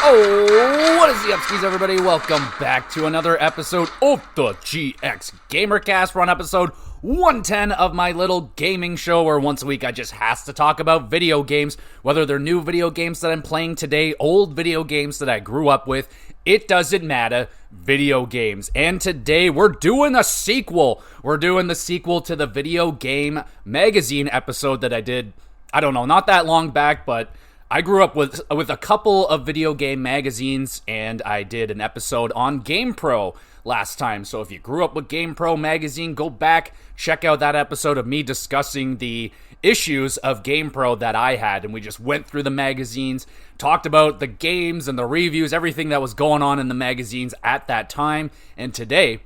Oh, what is the upskis, everybody? Welcome back to another episode of the GXGamerCast. We're on episode 110 of my little gaming show where once a week I just has to talk about video games, whether they're new video games that I'm playing today, old video games that I grew up with. It doesn't matter, video games. And today we're doing a sequel. We're doing the sequel to the Video Game Magazine episode that I did, I don't know, not that long back, but I grew up with a couple of video game magazines, and I did an episode on GamePro last time. So if you grew up with GamePro magazine, go back, check out that episode of me discussing the issues of GamePro that I had, and we just went through the magazines, talked about the games and the reviews, everything that was going on in the magazines at that time. And today,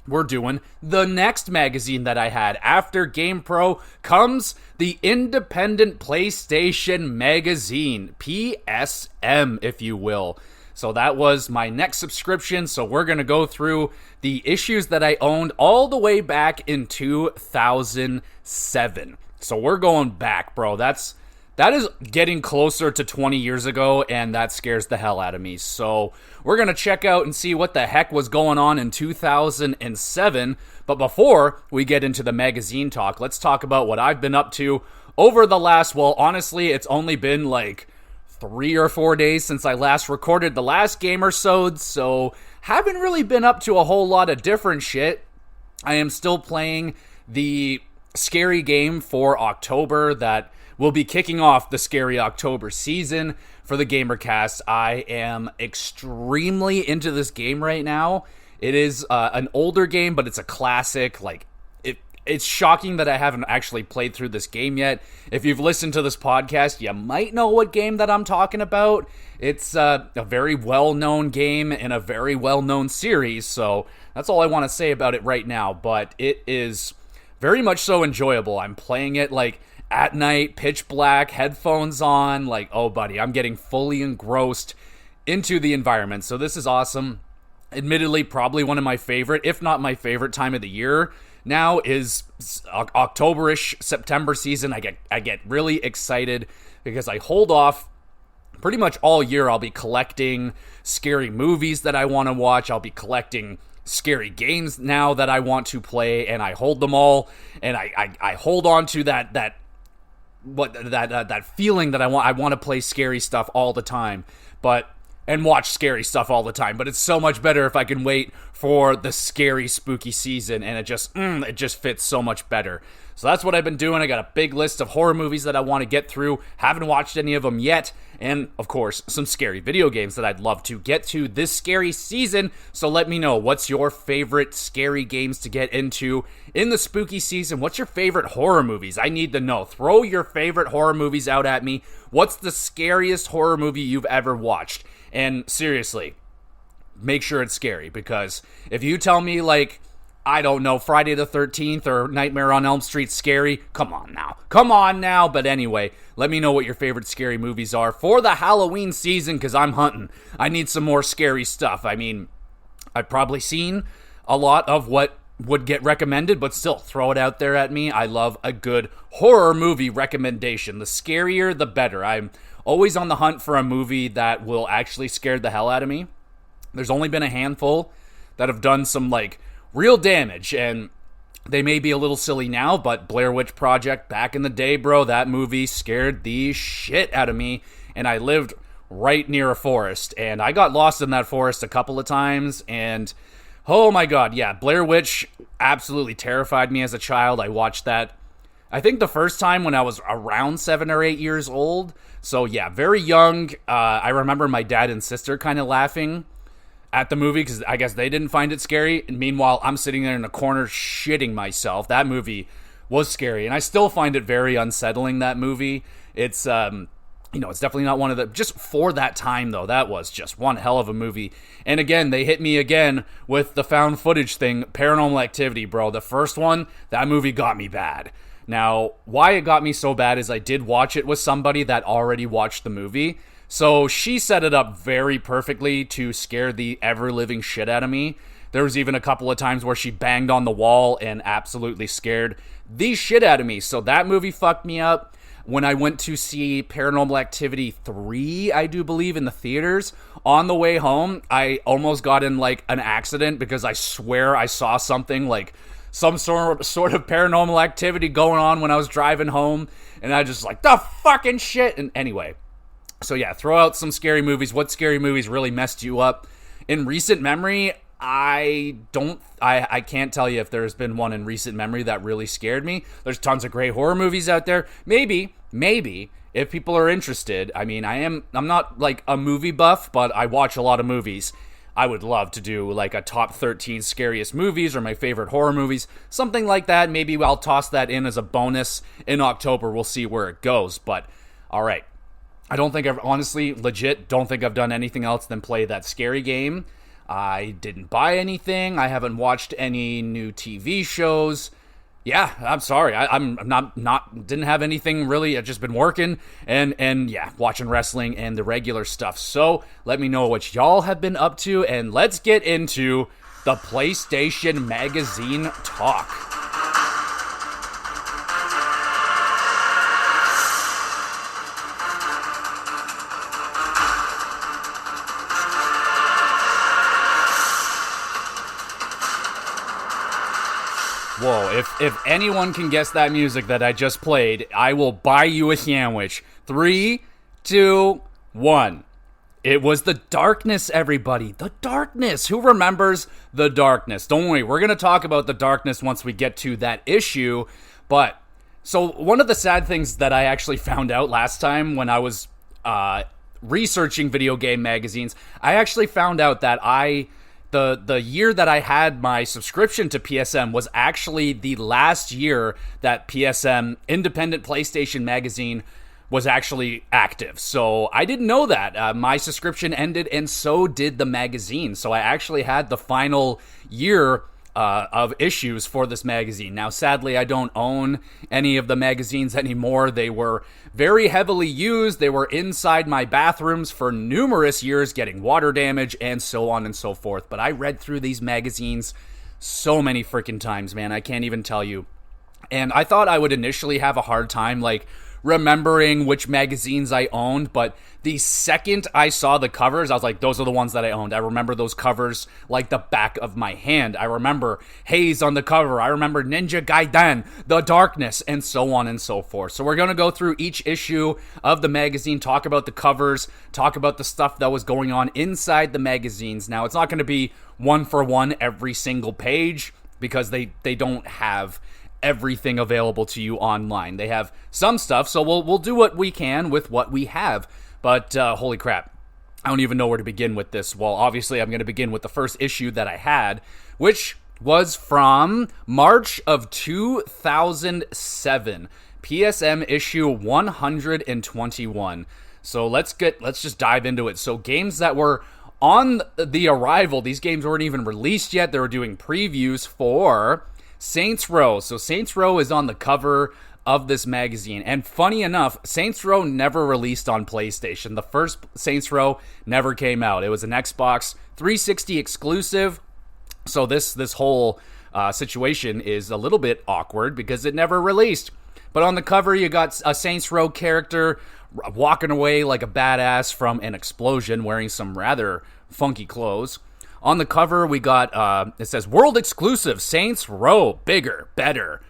we're doing the next magazine that I had. After GamePro comes the Independent PlayStation Magazine, PSM, if you will. So that was my next subscription. So we're going to go through the issues that I owned all the way back in 2007. So we're going back, bro. That is getting closer to 20 years ago, and that scares the hell out of me. So we're going to check out and see what the heck was going on in 2007. But before we get into the magazine talk, let's talk about what I've been up to over the last, well, honestly, it's only been like 3 or 4 days since I last recorded the last Gamersode, so haven't really been up to a whole lot of different shit. I am still playing the scary game for October that will be kicking off the Scary October season for the GamerCast. I am extremely into this game right now. It is an older game, but it's a classic. It's shocking that I haven't actually played through this game yet. If you've listened to this podcast, you might know what game that I'm talking about. It's a very well-known game in a very well-known series, so that's all I want to say about it right now. But it is very much so enjoyable. I'm playing it at night, pitch black, headphones on, oh buddy, I'm getting fully engrossed into the environment. So this is awesome. Admittedly, probably one of my favorite, if not my favorite time of the year now is October-ish, September season. I get really excited because I hold off pretty much all year. I'll be collecting scary movies that I want to watch. I'll be collecting scary games now that I want to play, and I hold them all, and I hold on to that feeling that I want to play scary stuff all the time, and watch scary stuff all the time. But it's so much better if I can wait for the scary, spooky season, and it just fits so much better. So that's what I've been doing. I got a big list of horror movies that I want to get through. Haven't watched any of them yet. And, of course, some scary video games that I'd love to get to this scary season. So let me know, what's your favorite scary games to get into in the spooky season? What's your favorite horror movies? I need to know. Throw your favorite horror movies out at me. What's the scariest horror movie you've ever watched? And seriously, make sure it's scary, because if you tell me, I don't know, Friday the 13th or Nightmare on Elm Street scary, come on now. But anyway, let me know what your favorite scary movies are for the Halloween season, because I'm hunting. I need some more scary stuff. I mean, I've probably seen a lot of what would get recommended, but still, throw it out there at me. I love a good horror movie recommendation. The scarier, the better. I'm always on the hunt for a movie that will actually scare the hell out of me. There's only been a handful that have done some, real damage, and they may be a little silly now, but Blair Witch Project, back in the day, bro, that movie scared the shit out of me, and I lived right near a forest, and I got lost in that forest a couple of times, and oh my god, yeah, Blair Witch absolutely terrified me as a child. I watched that, I think, the first time when I was around 7 or 8 years old, so yeah, very young. I remember my dad and sister kind of laughing at the movie because I guess they didn't find it scary, and meanwhile I'm sitting there in a corner shitting myself. That movie was scary, and I still find it very unsettling, that movie. It's it's definitely not one of the, just for that time though, that was just one hell of a movie. And again, they hit me again with the found footage thing, Paranormal Activity, bro. The first one, that movie got me bad. Now, why it got me so bad is I did watch it with somebody that already watched the movie. So she set it up very perfectly to scare the ever-living shit out of me. There was even a couple of times where she banged on the wall and absolutely scared the shit out of me. So that movie fucked me up. when I went to see Paranormal Activity 3, I do believe, in the theaters. On the way home, I almost got in like an accident because I swear I saw something like some sort of paranormal activity going on when I was driving home, and I just like, the fucking shit. And anyway, so yeah, throw out some scary movies. What scary movies really messed you up in recent memory? I can't tell you if there's been one in recent memory that really scared me. There's tons of great horror movies out there. Maybe if people are interested. I mean, I'm not like a movie buff, but I watch a lot of movies. I would love to do like a top 13 scariest movies or my favorite horror movies, something like that. Maybe I'll toss that in as a bonus in October. We'll see where it goes. But all right, I don't think don't think I've done anything else than play that scary game. I didn't buy anything. I haven't watched any new TV shows. Yeah, I'm sorry. I'm not didn't have anything really. I've just been working and yeah, watching wrestling and the regular stuff. So let me know what y'all have been up to, and let's get into the PlayStation Magazine talk. Whoa, if anyone can guess that music that I just played, I will buy you a sandwich. 3, 2, 1. It was The Darkness, everybody. The Darkness. Who remembers The Darkness? Don't worry, we're going to talk about The Darkness once we get to that issue. But, so one of the sad things that I actually found out last time when I was researching video game magazines, I actually found out that the year that I had my subscription to PSM was actually the last year that PSM, Independent PlayStation Magazine, was actually active. So I didn't know that. My subscription ended, and so did the magazine. So I actually had the final year of issues for this magazine. Now, sadly, I don't own any of the magazines anymore. They were very heavily used. They were inside my bathrooms for numerous years, getting water damage and so on and so forth. But I read through these magazines so many freaking times, man. I can't even tell you. And I thought I would initially have a hard time, like, remembering which magazines I owned, but the second I saw the covers, I was like, those are the ones that I owned. I remember those covers like the back of my hand. I remember Haze on the cover. I remember Ninja Gaiden, The Darkness, and so on and so forth. So we're going to go through each issue of the magazine, talk about the covers, talk about the stuff that was going on inside the magazines. Now, it's not going to be one for one every single page because they don't have everything available to you online. They have some stuff, so we'll do what we can with what we have. But holy crap, I don't even know where to begin with this. Well, obviously, I'm going to begin with the first issue that I had, which was from March of 2007, PSM issue 121. So let's just dive into it. So games that were on the arrival, these games weren't even released yet. They were doing previews for Saints Row. So Saints Row is on the cover of this magazine. And funny enough, Saints Row never released on PlayStation. The first Saints Row never came out. It was an Xbox 360 exclusive. So this whole situation is a little bit awkward because it never released. But on the cover, you got a Saints Row character walking away like a badass from an explosion, wearing some rather funky clothes. On the cover, we got, it says, World Exclusive, Saints Row, bigger, better,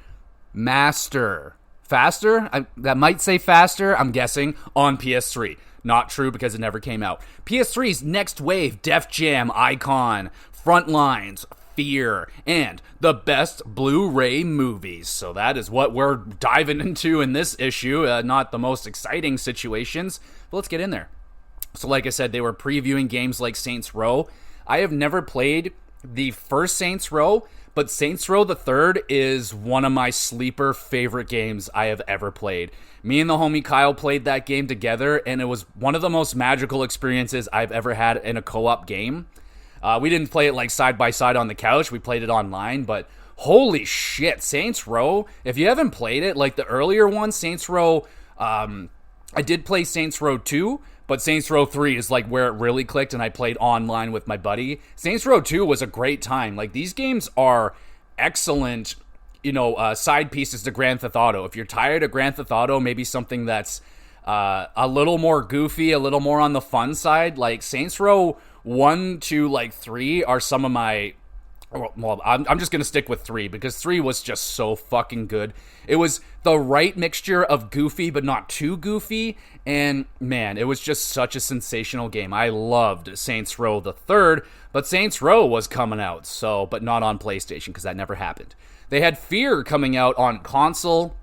master, faster? That might say faster, I'm guessing, on PS3. Not true because it never came out. PS3's Next Wave, Def Jam, Icon, Frontlines, Fear, and the best Blu-ray movies. So that is what we're diving into in this issue. Not the most exciting situations, but let's get in there. So like I said, they were previewing games like Saints Row. I have never played the first Saints Row, but Saints Row the Third is one of my sleeper favorite games I have ever played. Me and the homie Kyle played that game together, and it was one of the most magical experiences I've ever had in a co-op game. We didn't play it like side by side on the couch. We played it online, but holy shit, Saints Row. If you haven't played it, like the earlier one, Saints Row, I did play Saints Row 2, but Saints Row 3 is like where it really clicked, and I played online with my buddy. Saints Row 2 was a great time. Like, these games are excellent side pieces to Grand Theft Auto. If you're tired of Grand Theft Auto, maybe something that's a little more goofy, a little more on the fun side, like Saints Row 1 to like 3 are some of my... Well, I'm just going to stick with 3 because 3 was just so fucking good. It was the right mixture of goofy but not too goofy, and man, it was just such a sensational game. I loved Saints Row the 3rd, but Saints Row was coming out, but not on PlayStation because that never happened. They had Fear coming out on console.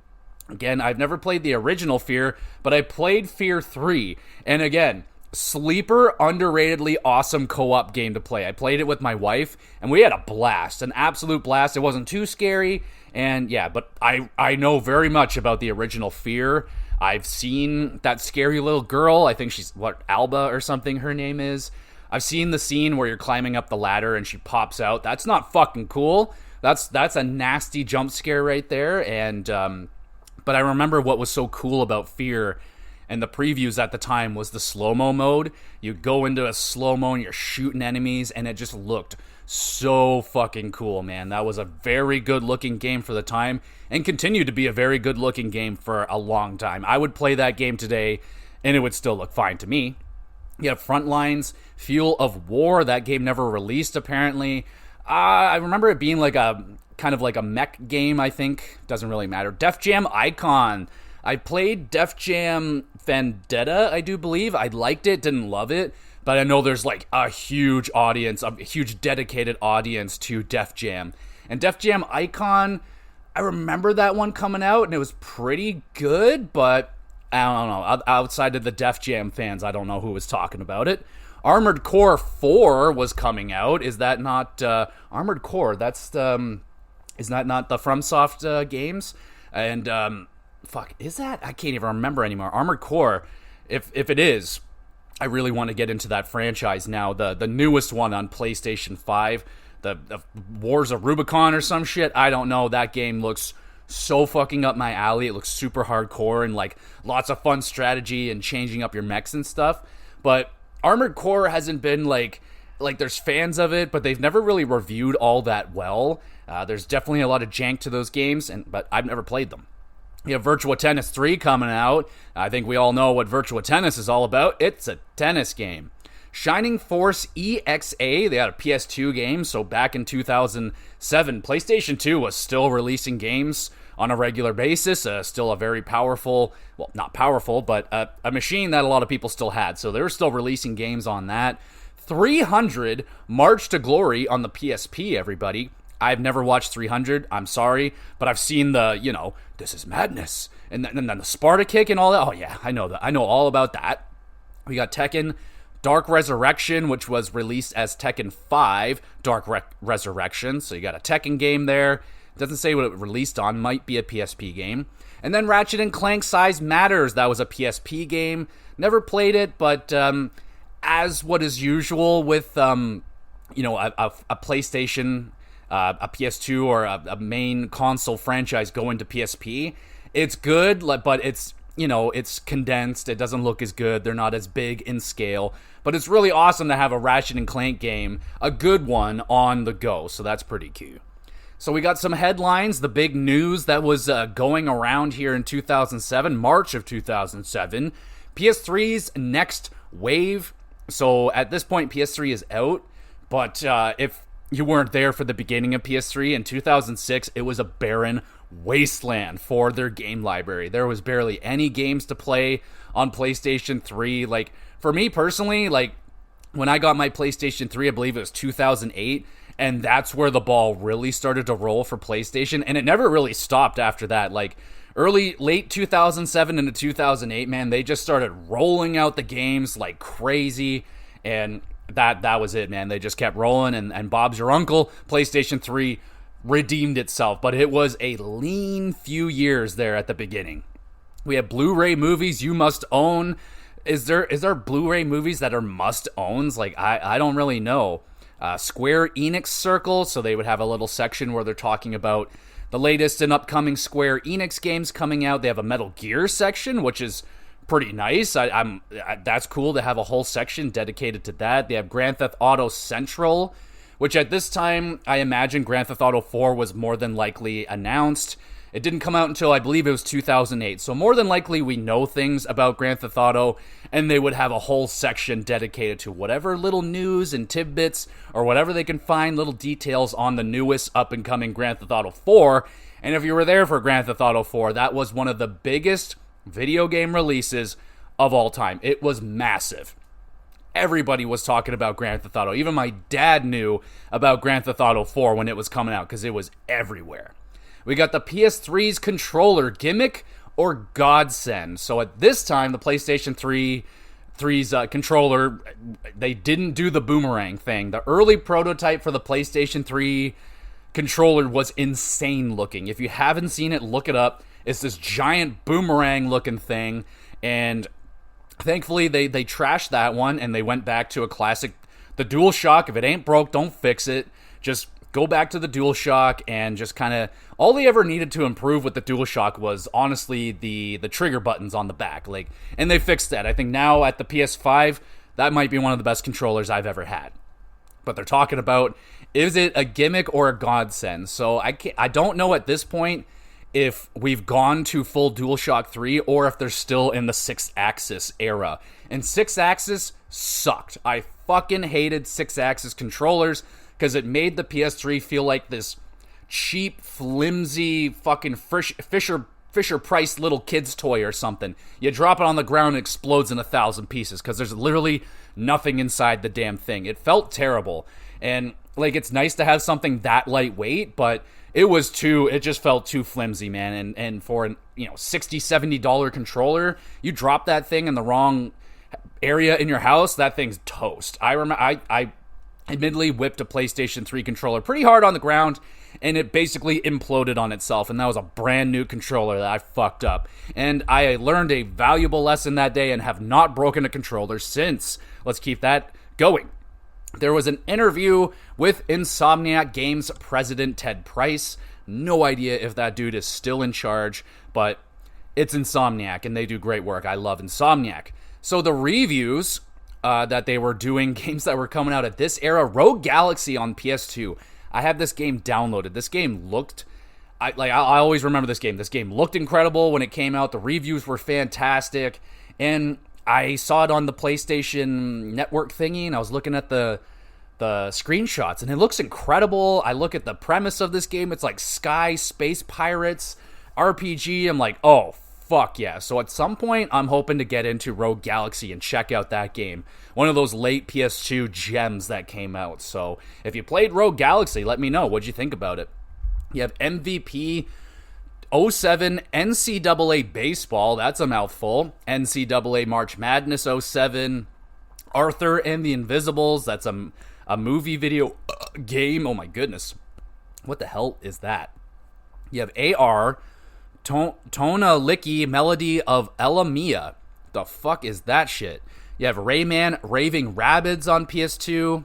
Again, I've never played the original Fear, but I played Fear 3, and again, sleeper, underratedly awesome co-op game to play. I played it with my wife, and we had a blast, an absolute blast. It wasn't too scary, and yeah, but I know very much about the original Fear. I've seen that scary little girl. I think she's, Alba or something her name is. I've seen the scene where you're climbing up the ladder and she pops out. That's not fucking cool. That's a nasty jump scare right there, and but I remember what was so cool about Fear and the previews at the time was the slow-mo mode. You go into a slow-mo and you're shooting enemies, and it just looked so fucking cool, man. That was a very good-looking game for the time, and continued to be a very good-looking game for a long time. I would play that game today, and it would still look fine to me. You have Frontlines, Fuel of War. That game never released, apparently. I remember it being like a kind of like a mech game, I think. Doesn't really matter. Def Jam Icon. I played Def Jam Vendetta, I do believe. I liked it, didn't love it, but I know there's like a huge audience, a huge dedicated audience to Def Jam. And Def Jam Icon, I remember that one coming out, and it was pretty good, but I don't know. Outside of the Def Jam fans, I don't know who was talking about it. Armored Core 4 was coming out. Is that not Armored Core? Is that not the FromSoft games? And fuck, is that? I can't even remember anymore. Armored Core, if it is, I really want to get into that franchise now. The newest one on PlayStation 5, the Wars of Rubicon or some shit. I don't know. That game looks so fucking up my alley. It looks super hardcore and like lots of fun strategy and changing up your mechs and stuff. But Armored Core hasn't been like there's fans of it, but they've never really reviewed all that well. There's definitely a lot of jank to those games, but I've never played them. You have Virtua Tennis 3 coming out. I think we all know what Virtua Tennis is all about. It's a tennis game. Shining Force EXA, they had a PS2 game, so back in 2007, PlayStation 2 was still releasing games on a regular basis, still a very powerful, well, not powerful, but a machine that a lot of people still had, so they were still releasing games on that. 300 March to Glory on the PSP, everybody. I've never watched 300, I'm sorry, but I've seen the, this is madness, and then the Sparta kick and all that. Oh yeah, I know that. I know all about that. We got Tekken Dark Resurrection, which was released as Tekken 5 Dark Resurrection, so you got a Tekken game there. Doesn't say what it released on, might be a PSP game. And then Ratchet & Clank Size Matters, that was a PSP game. Never played it, but as what is usual with, a PlayStation, a PS2, or a main console franchise going to PSP, it's good, but it's, it's condensed. It doesn't look as good. They're not as big in scale. But it's really awesome to have a Ratchet & Clank game, a good one, on the go. So that's pretty cute. So we got some headlines, the big news that was going around here in 2007, March of 2007. PS3's next wave. So at this point, PS3 is out. But if you weren't there for the beginning of PS3, in 2006, it was a barren wasteland for their game library. There was barely any games to play on PlayStation 3. Like, for me personally, like, when I got my PlayStation 3, I believe it was 2008, and that's where the ball really started to roll for PlayStation, and it never really stopped after that. Like, late 2007 into 2008, man, they just started rolling out the games like crazy, and that was it, man. They just kept rolling, and Bob's your uncle. PlayStation 3 redeemed itself, but it was a lean few years there at the beginning. We have Blu-ray movies you must own. Is there Blu-ray movies that are must-owns? Like, I don't really know. Square Enix Circle, so they would have a little section where they're talking about the latest and upcoming Square Enix games coming out. They have a Metal Gear section, which is pretty nice. That's cool to have a whole section dedicated to that. They have Grand Theft Auto Central, which at this time, I imagine Grand Theft Auto 4 was more than likely announced. It didn't come out until, I believe it was 2008. So more than likely we know things about Grand Theft Auto, and they would have a whole section dedicated to whatever little news and tidbits or whatever they can find, little details on the newest up-and-coming Grand Theft Auto 4. And if you were there for Grand Theft Auto 4, that was one of the biggest video game releases of all time. It was massive. Everybody was talking about Grand Theft Auto. Even my dad knew about Grand Theft Auto 4 when it was coming out because it was everywhere. We got the PS3's controller, gimmick or godsend. So at this time, the PlayStation 3's controller, they didn't do the boomerang thing. The early prototype for the PlayStation 3 controller was insane looking. If you haven't seen it, look it up. It's this giant boomerang looking thing, and thankfully they trashed that one and they went back to a classic, the DualShock. If it ain't broke, don't fix it. Just go back to the DualShock, and just kind of all they ever needed to improve with the DualShock was honestly the trigger buttons on the back, and they fixed that. I think now at the PS5, that might be one of the best controllers I've ever had. But they're talking about, is it a gimmick or a godsend? So I don't know at this point if we've gone to full DualShock 3 or if they're still in the 6-axis era. And 6-axis sucked. I fucking hated 6-axis controllers because it made the PS3 feel like this cheap, flimsy, fucking Fisher-Price little kid's toy or something. You drop it on the ground, it explodes in 1,000 pieces because there's literally nothing inside the damn thing. It felt terrible. And, it's nice to have something that lightweight, but it just felt too flimsy, man. And for an, $60, $70 controller, you drop that thing in the wrong area in your house, that thing's toast. I remember, I admittedly whipped a PlayStation 3 controller pretty hard on the ground, and it basically imploded on itself, and that was a brand new controller that I fucked up. And I learned a valuable lesson that day and have not broken a controller since. Let's keep that going. There was an interview with Insomniac Games president Ted Price. No idea if that dude is still in charge, but it's Insomniac, and they do great work. I love Insomniac. So the reviews that they were doing, games that were coming out at this era, Rogue Galaxy on PS2. I have this game downloaded. This game looked, I always remember this game. This game looked incredible when it came out. The reviews were fantastic, and I saw it on the PlayStation Network thingy, and I was looking at the screenshots, and it looks incredible. I look at the premise of this game. It's like Sky Space Pirates RPG. I'm like, oh, fuck yeah. So at some point, I'm hoping to get into Rogue Galaxy and check out that game. One of those late PS2 gems that came out. So if you played Rogue Galaxy, let me know. What'd you think about it? You have MVP 07 NCAA Baseball. That's a mouthful. NCAA March Madness 07. Arthur and the Invisibles. That's a movie video game. Oh my goodness. What the hell is that? You have AR Tona Licky Melody of Elamia. The fuck is that shit? You have Rayman Raving Rabbids on PS2.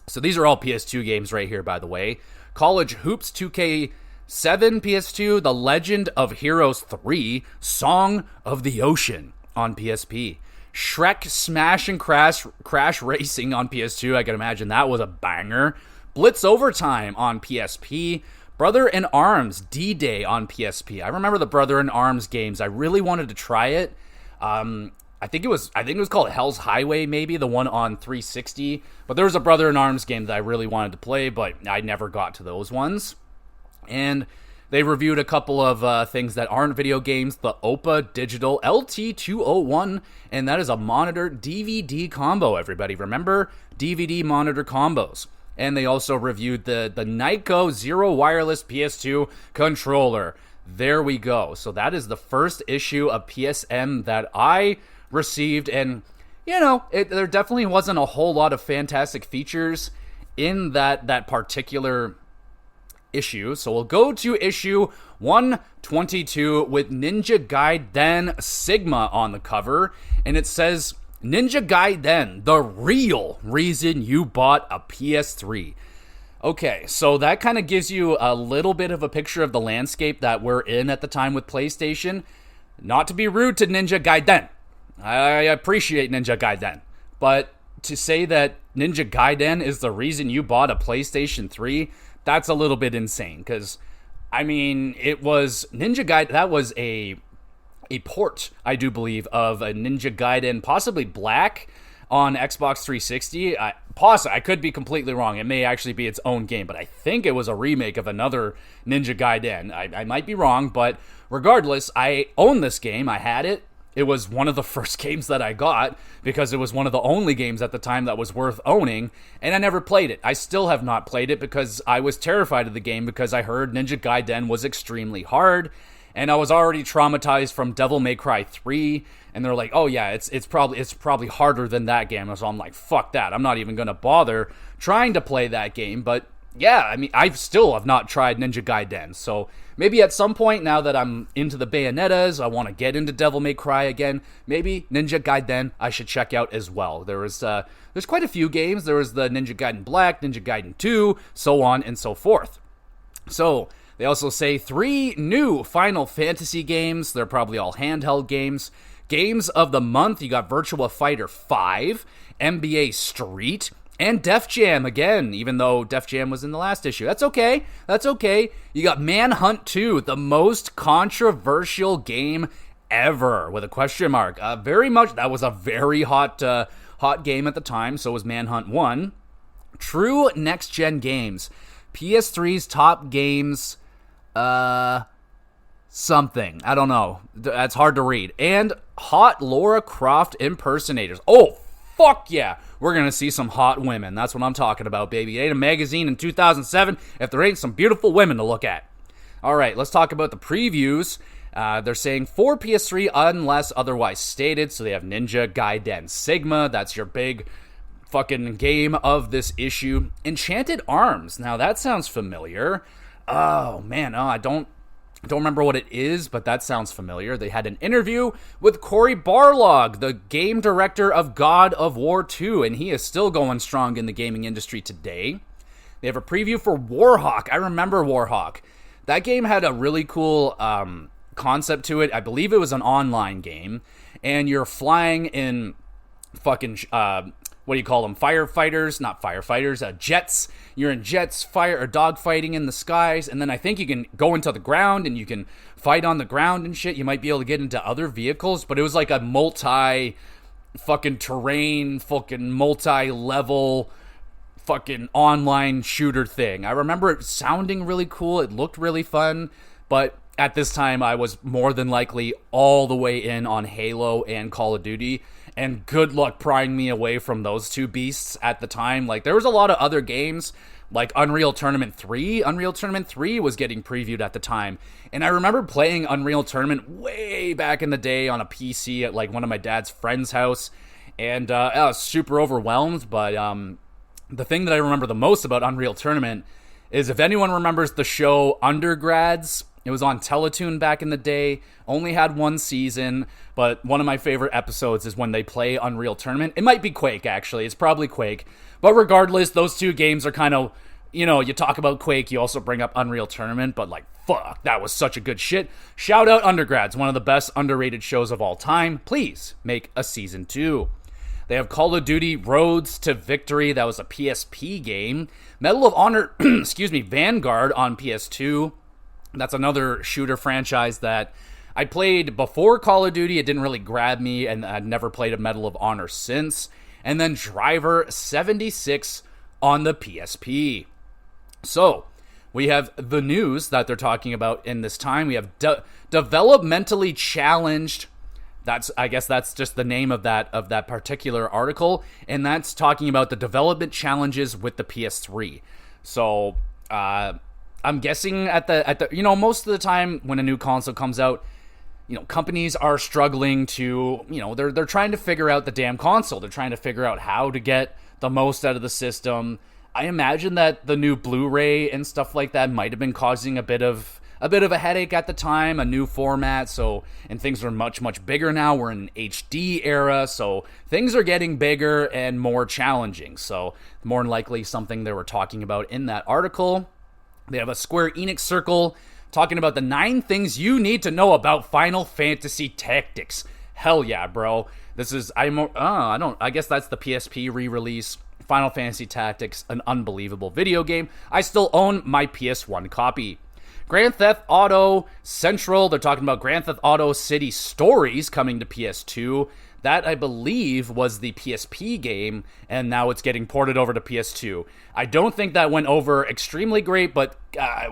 So these are all PS2 games right here, by the way. College Hoops 2K7 PS2. The Legend of Heroes 3. Song of the Ocean on PSP. Shrek Smash and Crash Racing on PS2. I can imagine that was a banger. Blitz Overtime on PSP. Brother in Arms D-Day on PSP. I remember the Brother in Arms games. I really wanted to try it. I think it was called Hell's Highway, maybe, the one on 360. But there was a Brother in Arms game that I really wanted to play, but I never got to those ones. And they reviewed a couple of things that aren't video games. The OPA Digital LT201, and that is a monitor DVD combo, everybody. Remember, DVD monitor combos. And they also reviewed the Nyko Zero Wireless PS2 controller. There we go. So that is the first issue of PSM that I received. And, there definitely wasn't a whole lot of fantastic features in that particular issue. So we'll go to issue 122 with Ninja Gaiden Sigma on the cover. And it says, Ninja Gaiden, the real reason you bought a PS3. Okay, so that kind of gives you a little bit of a picture of the landscape that we're in at the time with PlayStation. Not to be rude to Ninja Gaiden. I appreciate Ninja Gaiden. But to say that Ninja Gaiden is the reason you bought a PlayStation 3, that's a little bit insane. Because, I mean, it was Ninja Gaiden, that was a port, I do believe, of a Ninja Gaiden, possibly Black, on Xbox 360. I could be completely wrong. It may actually be its own game, but I think it was a remake of another Ninja Gaiden. I might be wrong, but regardless, I own this game. I had it. It was one of the first games that I got because it was one of the only games at the time that was worth owning, and I never played it. I still have not played it because I was terrified of the game because I heard Ninja Gaiden was extremely hard, and I was already traumatized from Devil May Cry 3, and they're like, oh yeah, it's probably harder than that game. So I'm like, fuck that. I'm not even going to bother trying to play that game. But yeah, I mean, I still have not tried Ninja Gaiden. So maybe at some point, now that I'm into the Bayonettas, I want to get into Devil May Cry again, maybe Ninja Gaiden I should check out as well. There's quite a few games. There was the Ninja Gaiden Black, Ninja Gaiden 2, so on and so forth. So they also say 3 new Final Fantasy games. They're probably all handheld games. Games of the month, you got Virtua Fighter 5, NBA Street, and Def Jam again, even though Def Jam was in the last issue. That's okay. You got Manhunt 2, the most controversial game ever, with a question mark. That was a very hot game at the time, so was Manhunt 1. True next-gen games. PS3's top games, something. I don't know. That's hard to read. And hot Lara Croft impersonators. Oh, fuck yeah. We're going to see some hot women. That's what I'm talking about, baby. It ain't a magazine in 2007 if there ain't some beautiful women to look at. All right, let's talk about the previews. They're saying for PS3 unless otherwise stated. So they have Ninja Gaiden Sigma. That's your big fucking game of this issue. Enchanted Arms. Now that sounds familiar. Oh, man. I don't remember what it is, but that sounds familiar. They had an interview with Cory Barlog, the game director of God of War 2, and he is still going strong in the gaming industry today. They have a preview for Warhawk. I remember Warhawk. That game had a really cool concept to it. I believe it was an online game, and you're flying in fucking what do you call them? Firefighters, not firefighters, jets. You're in jets, fire or dogfighting in the skies, and then I think you can go into the ground and you can fight on the ground and shit. You might be able to get into other vehicles, but it was like a multi-level fucking online shooter thing. I remember it sounding really cool. It looked really fun, but at this time I was more than likely all the way in on Halo and Call of Duty. And good luck prying me away from those two beasts at the time. Like, there was a lot of other games, like Unreal Tournament 3. Unreal Tournament 3 was getting previewed at the time. And I remember playing Unreal Tournament way back in the day on a PC at, like, one of my dad's friend's house. And I was super overwhelmed. But the thing that I remember the most about Unreal Tournament is, if anyone remembers the show Undergrads, it was on Teletoon back in the day, only had one season, but one of my favorite episodes is when they play Unreal Tournament. It might be Quake, actually. It's probably Quake. But regardless, those two games are kind of, you know, you talk about Quake, you also bring up Unreal Tournament, but like, fuck, that was such a good shit. Shout out Undergrads, one of the best underrated shows of all time. Please make a season 2. They have Call of Duty Roads to Victory. That was a PSP game. Medal of Honor, Vanguard on PS2. That's another shooter franchise that I played before Call of Duty. It didn't really grab me, and I've never played a Medal of Honor since. And then Driver 76 on the PSP. So, we have the news that they're talking about in this time. We have developmentally challenged. I guess that's just the name of that particular article, and that's talking about the development challenges with the PS3. So, I'm guessing at the most of the time when a new console comes out, companies are struggling to, they're trying to figure out the damn console. They're trying to figure out how to get the most out of the system. I imagine that the new Blu-ray and stuff like that might have been causing a bit of a headache at the time, a new format, and things are much, much bigger now. We're in an HD era, so things are getting bigger and more challenging. So more than likely something they were talking about in that article. They have a Square Enix circle talking about the 9 things you need to know about Final Fantasy Tactics. Hell yeah, bro. This is, I guess that's the PSP re-release. Final Fantasy Tactics, an unbelievable video game. I still own my PS1 copy. Grand Theft Auto Central, they're talking about Grand Theft Auto City Stories coming to PS2. That, I believe, was the PSP game, and now it's getting ported over to PS2. I don't think that went over extremely great, but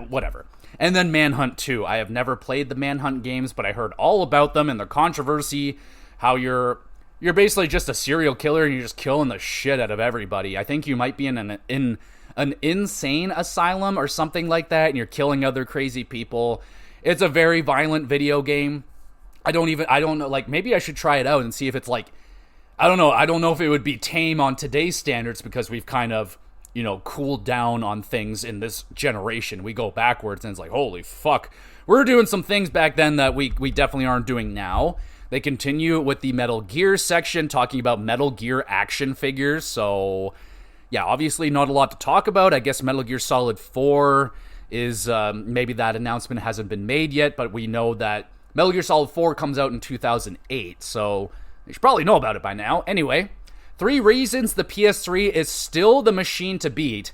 whatever. And then Manhunt 2. I have never played the Manhunt games, but I heard all about them and their controversy, how you're basically just a serial killer and you're just killing the shit out of everybody. I think you might be in an insane asylum or something like that, and you're killing other crazy people. It's a very violent video game. I don't know, like, maybe I should try it out and see if it's like, I don't know if it would be tame on today's standards, because we've kind of, cooled down on things in this generation. We go backwards and it's like, holy fuck, we're doing some things back then that we definitely aren't doing now. They continue with the Metal Gear section, talking about Metal Gear action figures, so yeah, obviously not a lot to talk about. I guess Metal Gear Solid 4 is, maybe that announcement hasn't been made yet, but we know that Metal Gear Solid 4 comes out in 2008, so you should probably know about it by now. Anyway, 3 reasons the PS3 is still the machine to beat,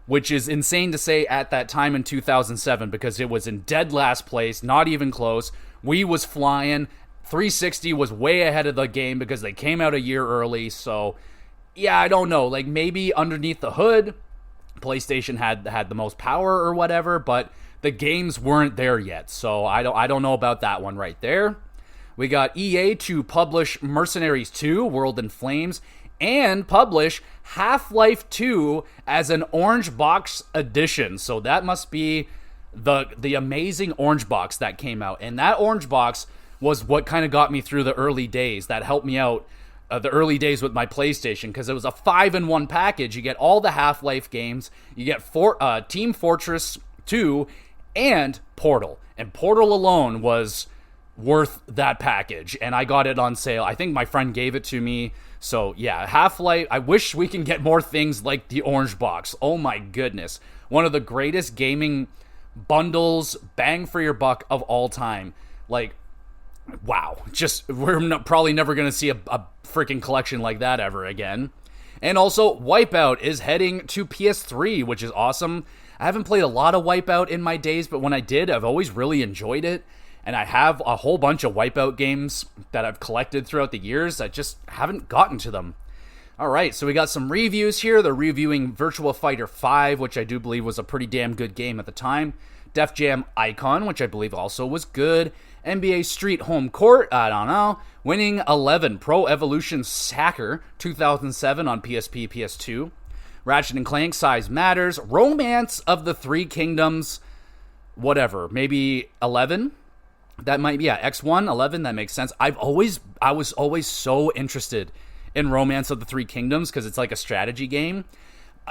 which is insane to say at that time in 2007, because it was in dead last place, not even close. Wii was flying. 360 was way ahead of the game because they came out a year early, so yeah, I don't know. Like, maybe underneath the hood, PlayStation had the most power or whatever, but the games weren't there yet, so I don't know about that one right there. We got EA to publish Mercenaries 2, World in Flames, and publish Half-Life 2 as an orange box edition. So that must be the amazing orange box that came out. And that orange box was what kind of got me through the early days. That helped me out the early days with my PlayStation, because it was a 5-in-1 package. You get all the Half-Life games, you get Team Fortress 2, and Portal. And Portal alone was worth that package, and I got it on sale. I think my friend gave it to me. So yeah, Half-Life, I wish we can get more things like the orange box. Oh my goodness. One of the greatest gaming bundles, bang for your buck of all time. Like, wow. Just, we're probably never going to see a freaking collection like that ever again. And also, Wipeout is heading to PS3, which is awesome. I haven't played a lot of Wipeout in my days, but when I did, I've always really enjoyed it. And I have a whole bunch of Wipeout games that I've collected throughout the years. I just haven't gotten to them. Alright, so we got some reviews here. They're reviewing Virtua Fighter 5, which I do believe was a pretty damn good game at the time. Def Jam Icon, which I believe also was good. NBA Street Home Court, I don't know. Winning 11, Pro Evolution Soccer, 2007 on PSP, PS2. Ratchet & Clank, Size Matters. Romance of the Three Kingdoms, whatever, maybe 11? That might be, yeah, X1, 11, that makes sense. I was always so interested in Romance of the Three Kingdoms, because it's like a strategy game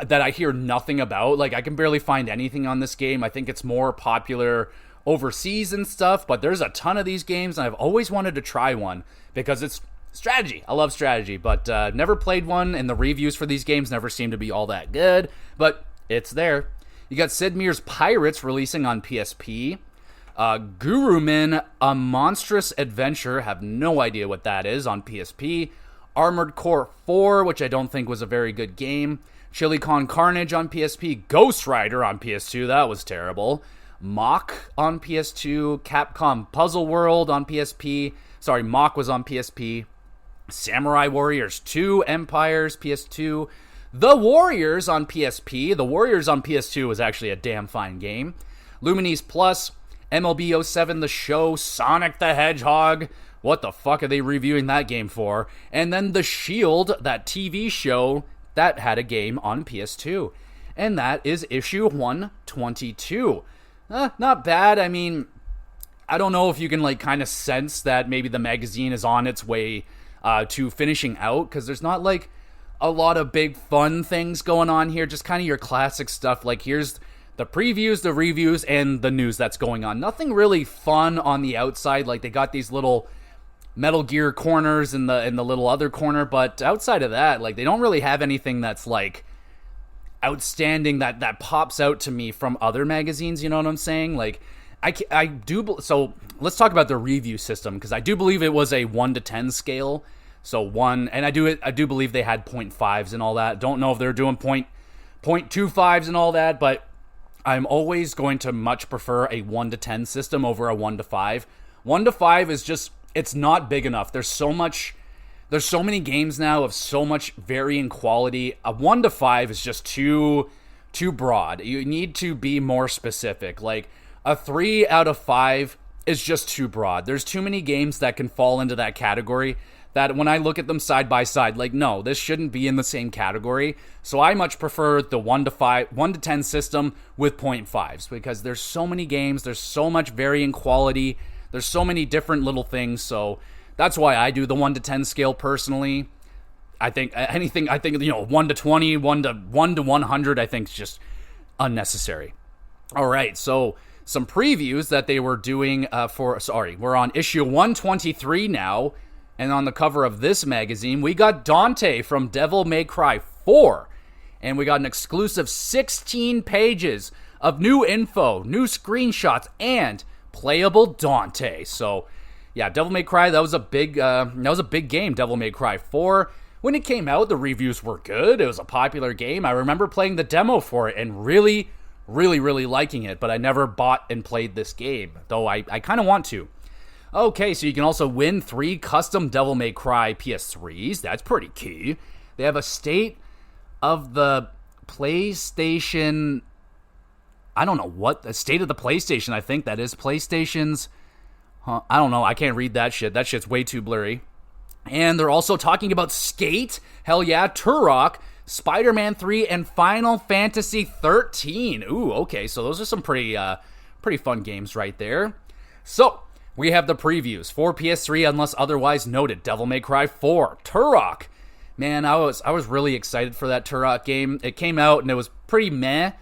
that I hear nothing about. Like, I can barely find anything on this game. I think it's more popular overseas and stuff, but there's a ton of these games, and I've always wanted to try one because it's strategy. I love strategy, but never played one, and the reviews for these games never seem to be all that good, but it's there. You got Sid Meier's Pirates releasing on PSP. Gurumin, A Monstrous Adventure, have no idea what that is, on PSP. Armored Core 4, which I don't think was a very good game. Chili Con Carnage on PSP. Ghost Rider on PS2, that was terrible. Mach on PS2. Capcom Puzzle World on PSP. Sorry, Mach was on PSP. Samurai Warriors 2, Empires, PS2. The Warriors on PSP. The Warriors on PS2 was actually a damn fine game. Lumines Plus. MLB 07 The Show, Sonic the Hedgehog. What the fuck are they reviewing that game for? And then The Shield, that TV show that had a game on PS2. And that is issue 122. Not bad. I mean, I don't know if you can like kind of sense that maybe the magazine is on its way to finishing out, because there's not like a lot of big fun things going on here. Just kind of your classic stuff. Like, here's the previews, the reviews, and the news that's going on. Nothing really fun on the outside. Like, they got these little Metal Gear corners in the little other corner, but outside of that, like, they don't really have anything that's like outstanding that pops out to me from other magazines. You know what I'm saying? Like, so let's talk about the review system, because I do believe it was a 1 to 10 scale. So 1, and I do believe they had 0.5s and all that. Don't know if they're doing 0.25s and all that, but I'm always going to much prefer a 1 to 10 system over a 1 to 5. 1 to 5 is just, it's not big enough. There's so many games now of so much varying quality. A 1 to 5 is just too broad. You need to be more specific. Like a 3 out of 5 is just too broad. There's too many games that can fall into that category that when I look at them side by side, like, no, this shouldn't be in the same category. So I much prefer the 1 to 10 system with 0.5s, because there's so many games, there's so much varying quality, there's so many different little things. So that's why I do the 1 to 10 scale personally. I think 1 to 20, 1 to 100, I think is just unnecessary. All right, so some previews that they were doing we're on issue 123 now. And on the cover of this magazine, we got Dante from Devil May Cry 4. And we got an exclusive 16 pages of new info, new screenshots, and playable Dante. So, yeah, Devil May Cry, that was a big game, Devil May Cry 4. When it came out, the reviews were good. It was a popular game. I remember playing the demo for it and really, really, really liking it. But I never bought and played this game, though I kind of want to. Okay, so you can also win 3 custom Devil May Cry PS3s. That's pretty key. They have a state of the PlayStation. I don't know what. The state of the PlayStation, I think that is. PlayStation's. I don't know. I can't read that shit. That shit's way too blurry. And they're also talking about Skate. Hell yeah. Turok. Spider-Man 3 and Final Fantasy 13. Ooh, okay. So those are some pretty fun games right there. So we have the previews for PS3 unless otherwise noted. Devil May Cry 4, Turok. Man, I was really excited for that Turok game. It came out and it was pretty meh,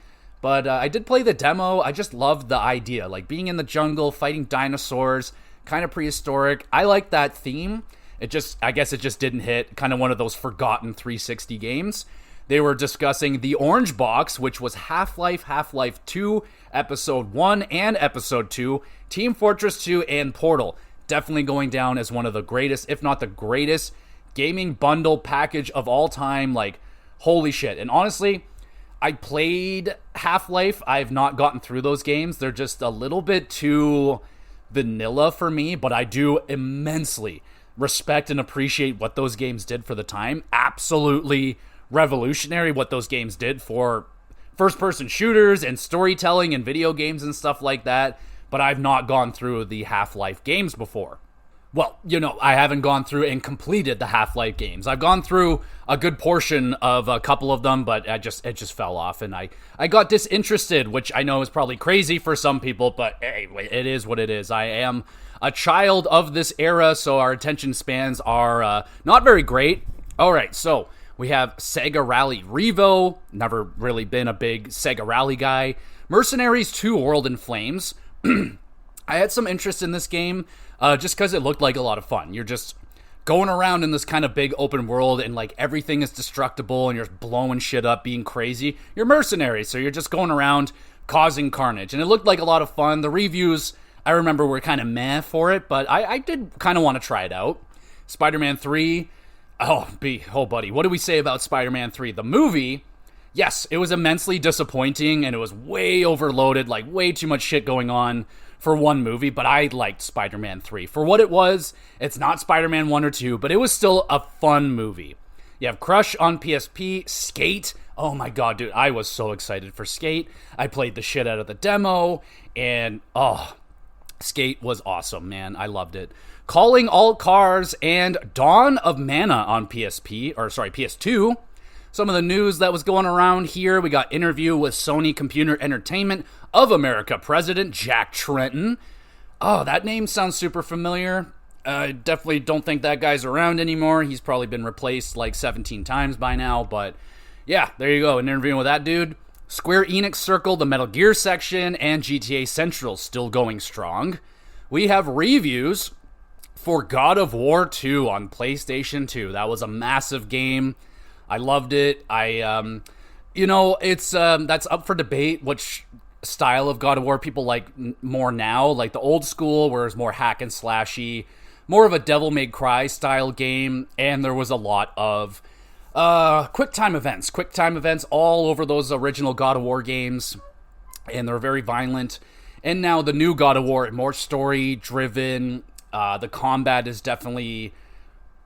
but I did play the demo. I just loved the idea, like being in the jungle, fighting dinosaurs, kind of prehistoric. I like that theme. I guess it just didn't hit. Kind of one of those forgotten 360 games. They were discussing the Orange Box, which was Half-Life, Half-Life 2, Episode 1 and Episode 2, Team Fortress 2, and Portal. Definitely going down as one of the greatest, if not the greatest, gaming bundle package of all time. Like, holy shit. And honestly, I played Half-Life. I've not gotten through those games. They're just a little bit too vanilla for me, but I do immensely respect and appreciate what those games did for the time. Absolutely revolutionary what those games did for first-person shooters and storytelling and video games and stuff like that, but I've not gone through the Half-Life games before. Well, I haven't gone through and completed the Half-Life games. I've gone through a good portion of a couple of them, but it just fell off, and I got disinterested, which I know is probably crazy for some people, but hey, it is what it is. I am a child of this era, so our attention spans are not very great. All right, so we have Sega Rally Revo. Never really been a big Sega Rally guy. Mercenaries 2 World in Flames. I had some interest in this game just because it looked like a lot of fun. You're just going around in this kind of big open world and like everything is destructible and you're blowing shit up, being crazy. You're mercenaries, so you're just going around causing carnage. And it looked like a lot of fun. The reviews, I remember, were kind of meh for it, but I did kind of want to try it out. Spider-Man 3. Oh, buddy, what do we say about Spider-Man 3? The movie, yes, it was immensely disappointing, and it was way overloaded, like way too much shit going on for one movie, but I liked Spider-Man 3. For what it was, it's not Spider-Man 1 or 2, but it was still a fun movie. You have Crush on PSP, Skate. Oh my god, dude, I was so excited for Skate. I played the shit out of the demo, and Skate was awesome, man. I loved it. Calling All Cars and Dawn of Mana on PS2. Some of the news that was going around here. We got interview with Sony Computer Entertainment of America President Jack Tretton. Oh, that name sounds super familiar. I definitely don't think that guy's around anymore. He's probably been replaced like 17 times by now. But yeah, there you go. An interview with that dude. Square Enix Circle, the Metal Gear section, and GTA Central still going strong. We have reviews for God of War 2 on PlayStation 2. That was a massive game. I loved it. It's that's up for debate which style of God of War people like more now, like the old school where it's more hack and slashy. more of a Devil May Cry style game, and there was a lot of quick time events all over those original God of War games, and they're very violent. And now the new God of War, more story driven. The combat is definitely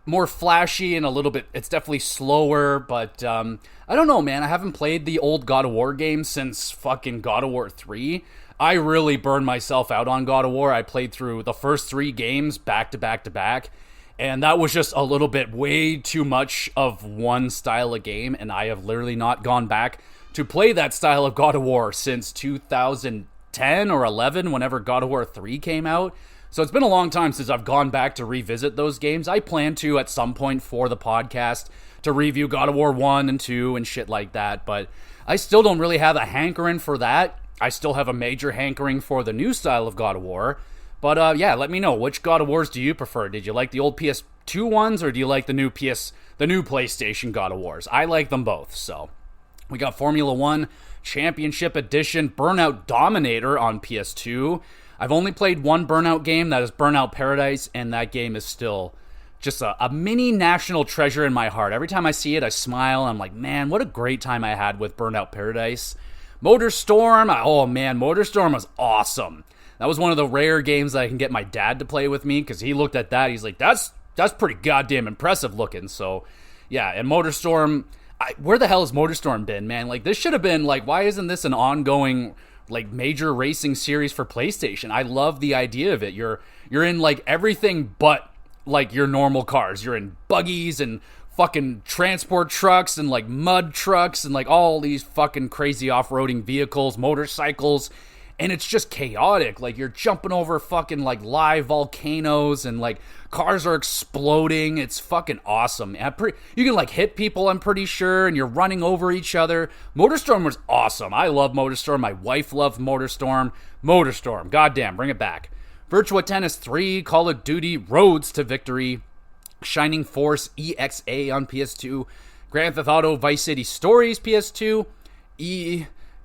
more flashy and it's definitely slower, but I don't know, man. I haven't played the old God of War games since fucking God of War 3. I really burned myself out on God of War. I played through the first 3 games back to back to back, and that was just a little bit way too much of one style of game, and I have literally not gone back to play that style of God of War since 2010 or 11, whenever God of War 3 came out. So it's been a long time since I've gone back to revisit those games. I plan to at some point for the podcast to review God of War 1 and 2 and shit like that, but I still don't really have a hankering for that. I still have a major hankering for the new style of God of War. But yeah, let me know, which God of Wars do you prefer? Did you like the old PS2 ones, or do you like the new PlayStation God of Wars? I like them both. So we got Formula 1 Championship Edition Burnout Dominator on PS2. I've only played one Burnout game, that is Burnout Paradise, and that game is still just a mini national treasure in my heart. Every time I see it, I smile. I'm like, man, what a great time I had with Burnout Paradise. Motorstorm, oh man, Motorstorm was awesome. That was one of the rare games that I can get my dad to play with me, because he looked at that, he's like, that's pretty goddamn impressive looking. So yeah, and Motorstorm, where the hell has Motorstorm been, man? Like, this should have been, like, why isn't this an ongoing, like, major racing series for PlayStation? I love the idea of it. You're in, like, everything but, like, your normal cars. You're in buggies and fucking transport trucks and, like, mud trucks and, like, all these fucking crazy off-roading vehicles, motorcycles, and it's just chaotic. Like, you're jumping over fucking, like, live volcanoes, and, like, cars are exploding. It's fucking awesome. You can, like, hit people, I'm pretty sure, and you're running over each other. Motorstorm was awesome. I love Motorstorm. My wife loved Motorstorm. Motorstorm, goddamn, bring it back. Virtua Tennis 3, Call of Duty Roads to Victory, Shining Force EXA on PS2, Grand Theft Auto Vice City Stories PS2,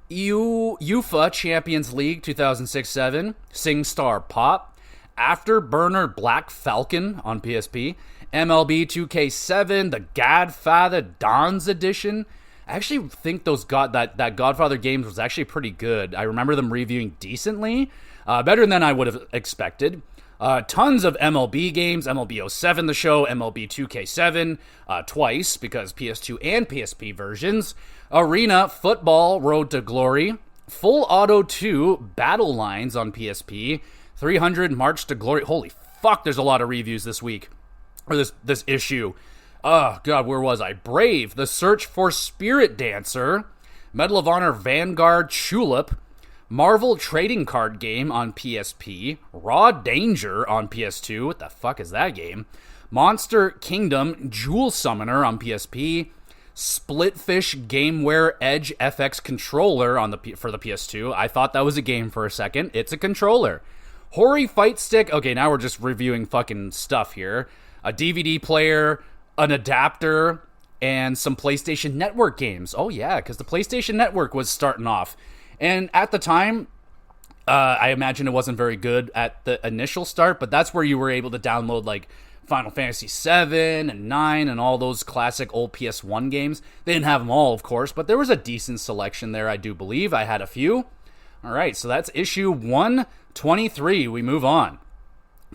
UEFA Champions League 2006-07, SingStar Pop, Afterburner Black Falcon on PSP, MLB 2K7, The Godfather Don's Edition. I actually think that Godfather games was actually pretty good. I remember them reviewing decently, better than I would have expected. Tons of MLB games, MLB 07 the show, MLB 2K7 twice, because PS2 and PSP versions, Arena Football Road to Glory, Full Auto 2 Battle Lines on PSP, 300 March to Glory. Holy fuck, there's a lot of reviews this week, or this issue. Oh god, where was I? Brave, The Search for Spirit Dancer, Medal of Honor Vanguard Tulip, Marvel Trading Card Game on PSP, Raw Danger on PS2, what the fuck is that game? Monster Kingdom Jewel Summoner on PSP, Splitfish Gameware Edge FX Controller for the PS2. I thought that was a game for a second. It's a controller. Hori Fight Stick. Okay, now we're just reviewing fucking stuff here. A DVD player, an adapter, and some PlayStation Network games. Oh yeah, because the PlayStation Network was starting off. And at the time, I imagine it wasn't very good at the initial start, but that's where you were able to download, like, Final Fantasy 7 and 9 and all those classic old PS1 games. They didn't have them all, of course, but there was a decent selection there, I do believe. I had a few. All right, so that's issue 123. We move on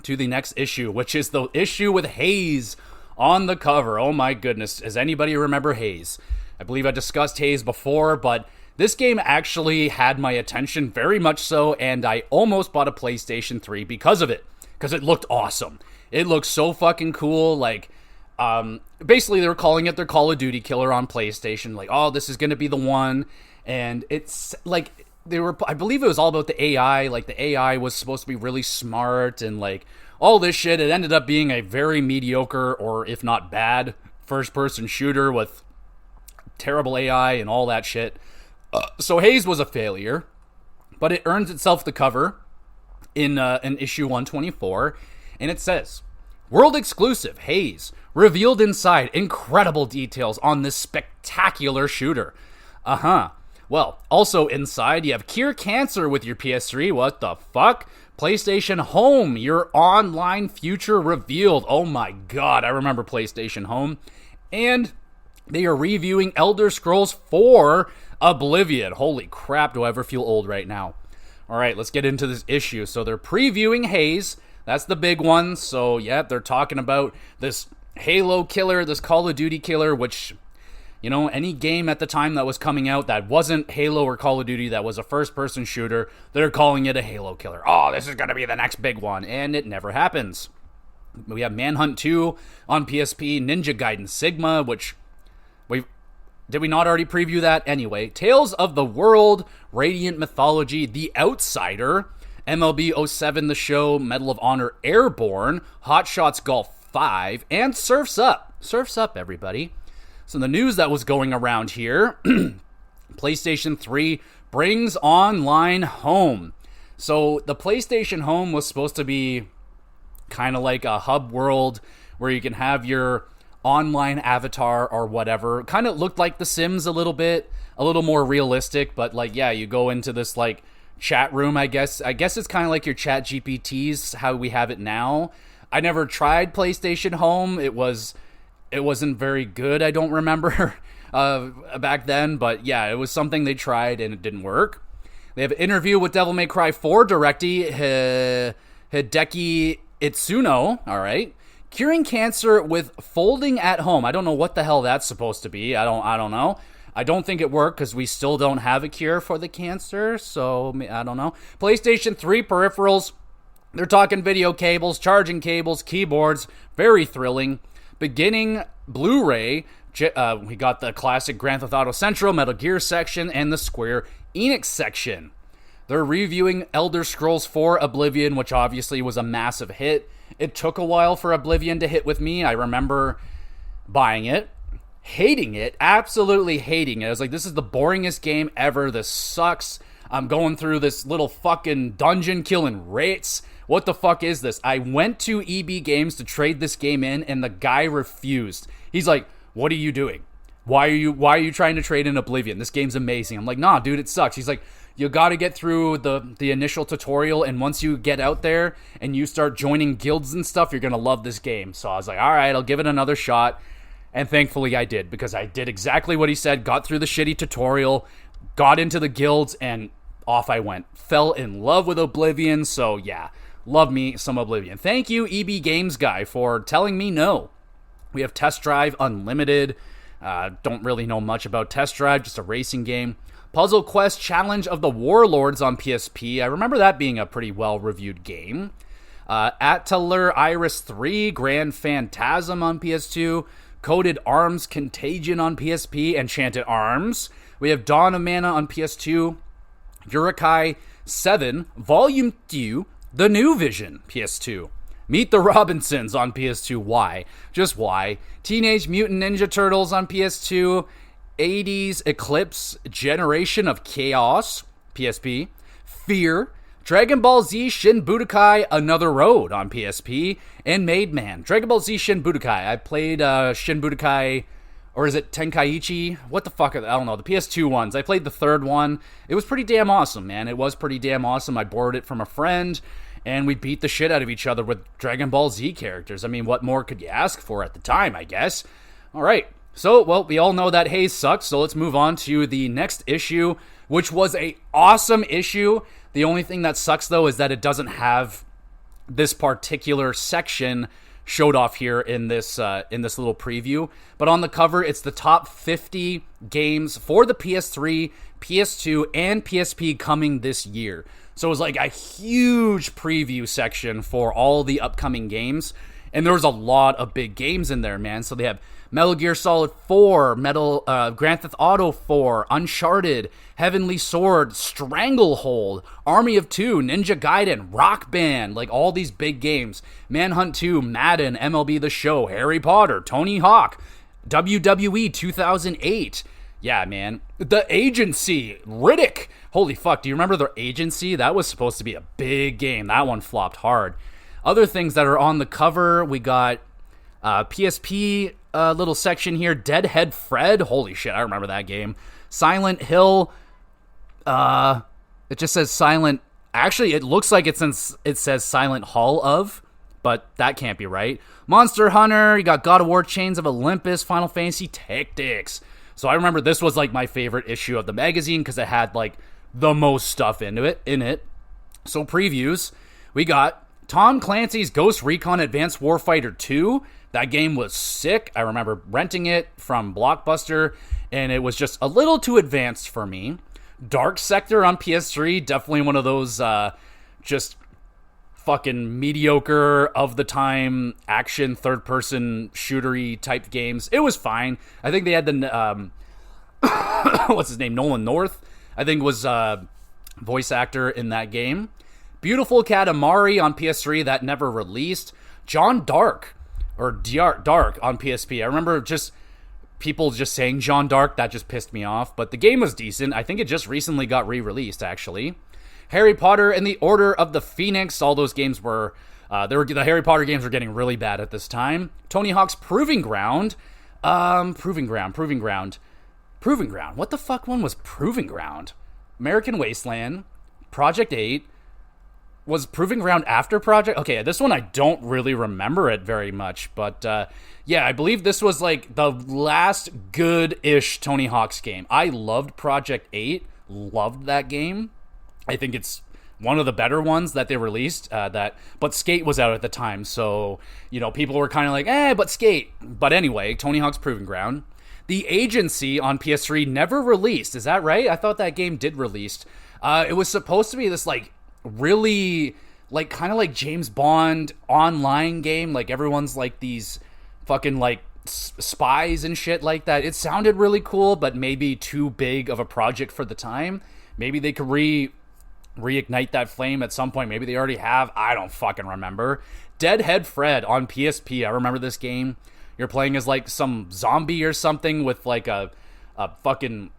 to the next issue, which is the issue with Haze on the cover. Oh my goodness, does anybody remember Haze? I believe I discussed Haze before, but this game actually had my attention, very much so, and I almost bought a PlayStation 3 because of it, because it looked awesome. It looked so fucking cool. Like, basically they were calling it their Call of Duty killer on PlayStation. Like, oh, this is going to be the one. And it's like, I believe it was all about the AI. Like, the AI was supposed to be really smart and, like, all this shit. It ended up being a very mediocre, or if not bad, first-person shooter with terrible AI and all that shit. So Haze was a failure, but it earns itself the cover in issue 124. And it says, world exclusive, Haze, revealed inside incredible details on this spectacular shooter. Well, also inside, you have Cure Cancer with your PS3. What the fuck? PlayStation Home, your online future revealed. Oh my god, I remember PlayStation Home. And they are reviewing Elder Scrolls 4 Oblivion. Holy crap, do I ever feel old right now. Alright, let's get into this issue. So they're previewing Haze. That's the big one. So yeah, they're talking about this Halo killer, this Call of Duty killer, which, you know, any game at the time that was coming out that wasn't Halo or Call of Duty, that was a first-person shooter, they're calling it a Halo killer. Oh, this is going to be the next big one, and it never happens. We have Manhunt 2 on PSP, Ninja Gaiden Sigma, which did we not already preview that? Anyway, Tales of the World, Radiant Mythology, The Outsider, MLB 07 The Show, Medal of Honor Airborne, Hot Shots Golf 5, and Surf's Up. Surf's Up, everybody. So the news that was going around here, PlayStation 3 brings online home. So the PlayStation Home was supposed to be kind of like a hub world where you can have your online avatar or whatever. Kind of looked like The Sims a little bit, a little more realistic, but like, yeah, you go into this like chat room, I guess it's kind of like your chat GPTs, how we have it now. I never tried PlayStation Home. It wasn't very good, I don't remember back then, but yeah, it was something they tried and it didn't work. They have an interview with Devil May Cry 4 directee Hideki Itsuno, alright. Curing cancer with folding at home. I don't know what the hell that's supposed to be. I don't know. I don't think it worked because we still don't have a cure for the cancer, so I don't know. PlayStation 3 peripherals. They're talking video cables, charging cables, keyboards. Very thrilling. Beginning Blu-ray. We got the classic Grand Theft Auto Central, Metal Gear section, and the Square Enix section. They're reviewing Elder Scrolls 4 Oblivion, which obviously was a massive hit. It took a while for Oblivion to hit with me. I remember buying it, hating it, absolutely hating it. I was like, this is the boringest game ever. This sucks. I'm going through this little fucking dungeon killing rates. What the fuck is this? I went to EB Games to trade this game in, and the guy refused. He's like, what are you doing? Why are you trying to trade in Oblivion? This game's amazing. I'm like, nah, dude, it sucks. He's like, you got to get through the initial tutorial, and once you get out there and you start joining guilds and stuff, you're going to love this game. So I was like, all right, I'll give it another shot. And thankfully I did, because I did exactly what he said, got through the shitty tutorial, got into the guilds, and off I went. Fell in love with Oblivion, so yeah, love me some Oblivion. Thank you, EB Games guy, for telling me no. We have Test Drive Unlimited. Don't really know much about Test Drive, just a racing game. Puzzle Quest Challenge of the Warlords on PSP. I remember that being a pretty well-reviewed game. Atelier Iris 3, Grand Phantasm on PS2. Coded Arms Contagion on PSP. Enchanted Arms. We have Dawn of Mana on PS2. Yurikai 7, Volume 2, The New Vision, PS2. Meet the Robinsons on PS2. Why? Just why? Teenage Mutant Ninja Turtles on PS2. 80s Eclipse Generation of Chaos, PSP. Fear. Dragon Ball Z Shin Budokai Another Road on PSP. And Made Man. Dragon Ball Z Shin Budokai. I played Shin Budokai, or is it Tenkaichi? What the fuck? I don't know. The PS2 ones. I played the third one. It was pretty damn awesome, man. It was pretty damn awesome. I borrowed it from a friend, and we beat the shit out of each other with Dragon Ball Z characters. I mean, what more could you ask for at the time, I guess? All right. So, well, we all know that Haze sucks, so let's move on to the next issue, which was a awesome issue. The only thing that sucks, though, is that it doesn't have this particular section showed off here in this little preview. But on the cover, it's the top 50 games for the PS3, PS2, and PSP coming this year. So it was like a huge preview section for all the upcoming games. And there was a lot of big games in there, man. So they have Metal Gear Solid 4, Grand Theft Auto 4, Uncharted, Heavenly Sword, Stranglehold, Army of Two, Ninja Gaiden, Rock Band, like all these big games. Manhunt 2, Madden, MLB The Show, Harry Potter, Tony Hawk, WWE 2008. Yeah, man. The Agency, Riddick. Holy fuck, do you remember The Agency? That was supposed to be a big game. That one flopped hard. Other things that are on the cover, we got PSP little section here, Deadhead Fred. Holy shit, I remember that game. Silent Hill, It just says Silent. Actually, it looks like it says Silent Hall of, but that can't be right. Monster Hunter, you got God of War Chains of Olympus, Final Fantasy Tactics. So I remember this was like my favorite issue of the magazine because it had like the most stuff in it. So previews, we got Tom Clancy's Ghost Recon Advanced Warfighter 2. That game was sick. I remember renting it from Blockbuster, and it was just a little too advanced for me. Dark Sector on PS3, definitely one of those just fucking mediocre of the time action third-person shootery type games. It was fine. I think they had the what's his name, Nolan North, I think was voice actor in that game. Beautiful Katamari on PS3, that never released. John Dark or Dark on PSP. I remember just people just saying John Dark, that just pissed me off, but the game was decent. I think it just recently got re-released actually. Harry Potter and the Order of the Phoenix, all those games were the Harry Potter games were getting really bad at this time. Tony Hawk's Proving Ground. Proving Ground. What the fuck one was Proving Ground? American Wasteland, Project 8. Was Proving Ground after Project? Okay, this one I don't really remember it very much, but yeah, I believe this was like the last good-ish Tony Hawk's game. I loved Project 8, loved that game. I think it's one of the better ones that they released, but Skate was out at the time, so, you know, people were kind of like, but Skate. But anyway, Tony Hawk's Proving Ground. The Agency on PS3 never released, is that right? I thought that game did release. It was supposed to be this, like, really, like, kind of like James Bond online game, like, everyone's, like, these fucking, like, spies and shit like that. It sounded really cool, but maybe too big of a project for the time. Maybe they could reignite that flame at some point. Maybe they already have. I don't fucking remember. Deadhead Fred on PSP. I remember this game. You're playing as like some zombie or something with like a fucking,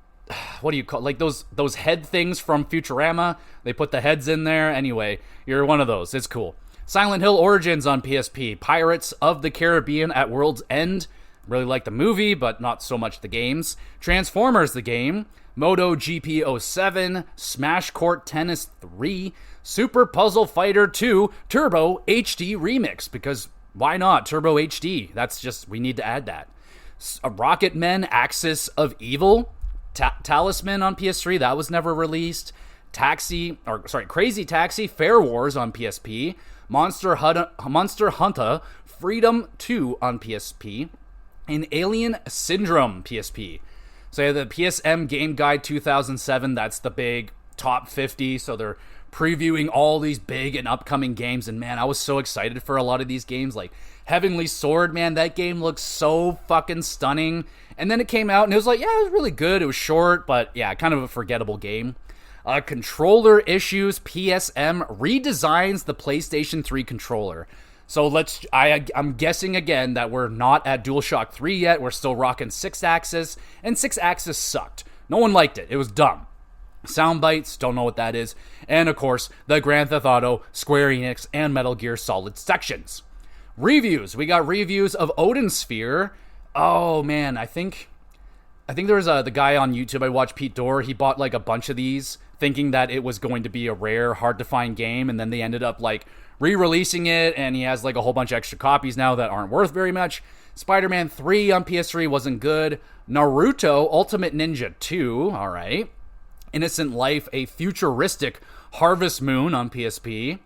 what do you call, like those head things from Futurama. They put the heads in there. Anyway, you're one of those. It's cool. Silent Hill Origins on PSP. Pirates of the Caribbean at World's End. Really like the movie, but not so much the games. Transformers the game. Moto GP 07, Smash Court Tennis 3, Super Puzzle Fighter 2, Turbo HD Remix, because why not? Turbo HD, that's just, we need to add that. Rocket Men, Axis of Evil, Talisman on PS3, that was never released. Crazy Taxi, Fair Wars on PSP, Monster Hunter, Freedom 2 on PSP, and Alien Syndrome PSP. So yeah, the PSM Game Guide 2007, that's the big top 50. So they're previewing all these big and upcoming games. And man, I was so excited for a lot of these games. Like Heavenly Sword, man, that game looks so fucking stunning. And then it came out and it was like, yeah, it was really good. It was short, but yeah, kind of a forgettable game. Controller issues, PSM redesigns the PlayStation 3 controller. So I'm guessing again that we're not at DualShock 3 yet. We're still rocking 6-axis, and 6-axis sucked. No one liked it. It was dumb. Sound bites, don't know what that is. And of course, the Grand Theft Auto, Square Enix, and Metal Gear Solid sections. Reviews. We got reviews of Odin Sphere. Oh man, I think there was the guy on YouTube I watched, Pete Dorr. He bought like a bunch of these, thinking that it was going to be a rare, hard to find game, and then they ended up like re-releasing it, and he has like a whole bunch of extra copies now that aren't worth very much. Spider-Man 3 on PS3 wasn't good. Naruto Ultimate Ninja 2, alright. Innocent Life, a futuristic Harvest Moon on PSP.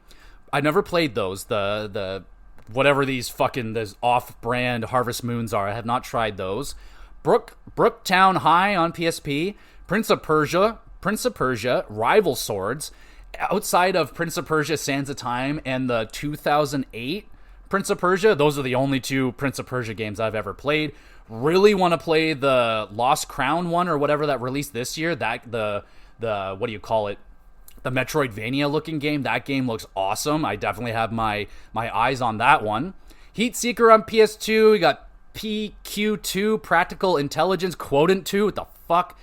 I never played those, the whatever these fucking those off-brand Harvest Moons are. I have not tried those. Brooktown High on PSP. Prince of Persia, Rival Swords. Outside of Prince of Persia Sands of Time and the 2008 Prince of Persia, those are the only two Prince of Persia games I've ever played. Really want to play the Lost Crown one or whatever that released this year. That the what do you call it? The Metroidvania looking game. That game looks awesome. I definitely have my eyes on that one. Heat Seeker on PS2. We got PQ2 Practical Intelligence Quotient 2. What the fuck?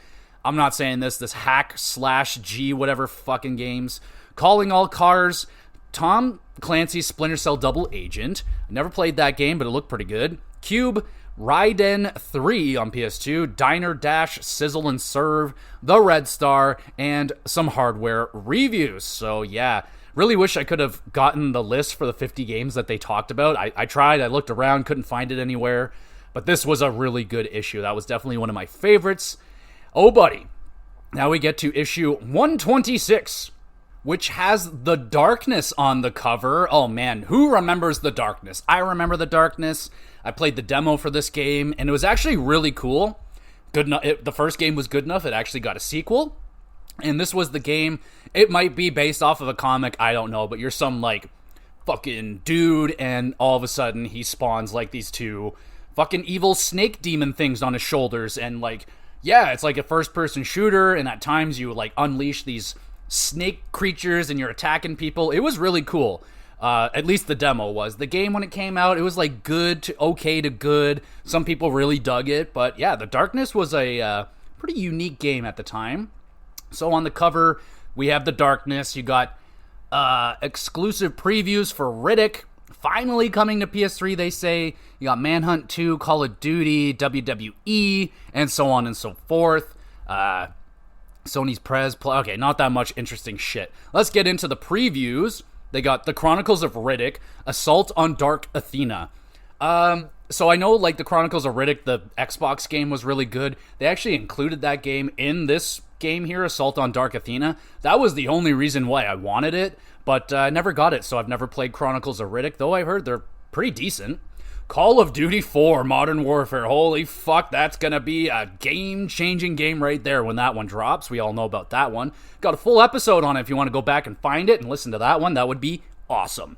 I'm not saying this hack/G whatever fucking games. Calling All Cars, Tom Clancy's Splinter Cell Double Agent. Never played that game, but it looked pretty good. Cube, Raiden 3 on PS2, Diner Dash, Sizzle and Serve, The Red Star, and some hardware reviews. So yeah, really wish I could have gotten the list for the 50 games that they talked about. I tried, I looked around, couldn't find it anywhere, but this was a really good issue. That was definitely one of my favorites. Oh buddy, now we get to issue 126, which has The Darkness on the cover. Oh man, who remembers The Darkness? I remember The Darkness. I played the demo for this game, and it was actually really cool. Good enough. The first game was good enough. It actually got a sequel, and this was the game. It might be based off of a comic, I don't know, but you're some like fucking dude, and all of a sudden he spawns like these two fucking evil snake demon things on his shoulders, and like, yeah, it's like a first-person shooter, and at times you like unleash these snake creatures and you're attacking people. It was really cool. At least the demo was. The game, when it came out, it was like good to okay to good. Some people really dug it, but yeah, The Darkness was a pretty unique game at the time. So on the cover, we have The Darkness. You got exclusive previews for Riddick finally coming to PS3, they say. You got Manhunt 2, Call of Duty, WWE, and so on and so forth. Sony's Prez. Okay, not that much interesting shit. Let's get into the previews. They got The Chronicles of Riddick, Assault on Dark Athena. So I know, like, The Chronicles of Riddick, the Xbox game, was really good. They actually included that game in this game here, Assault on Dark Athena. That was the only reason why I wanted it, but I never got it, so I've never played Chronicles of Riddick, though I heard they're pretty decent. Call of Duty 4 Modern Warfare. Holy fuck, that's gonna be a game-changing game right there when that one drops. We all know about that one. Got a full episode on it if you want to go back and find it and listen to that one. That would be awesome.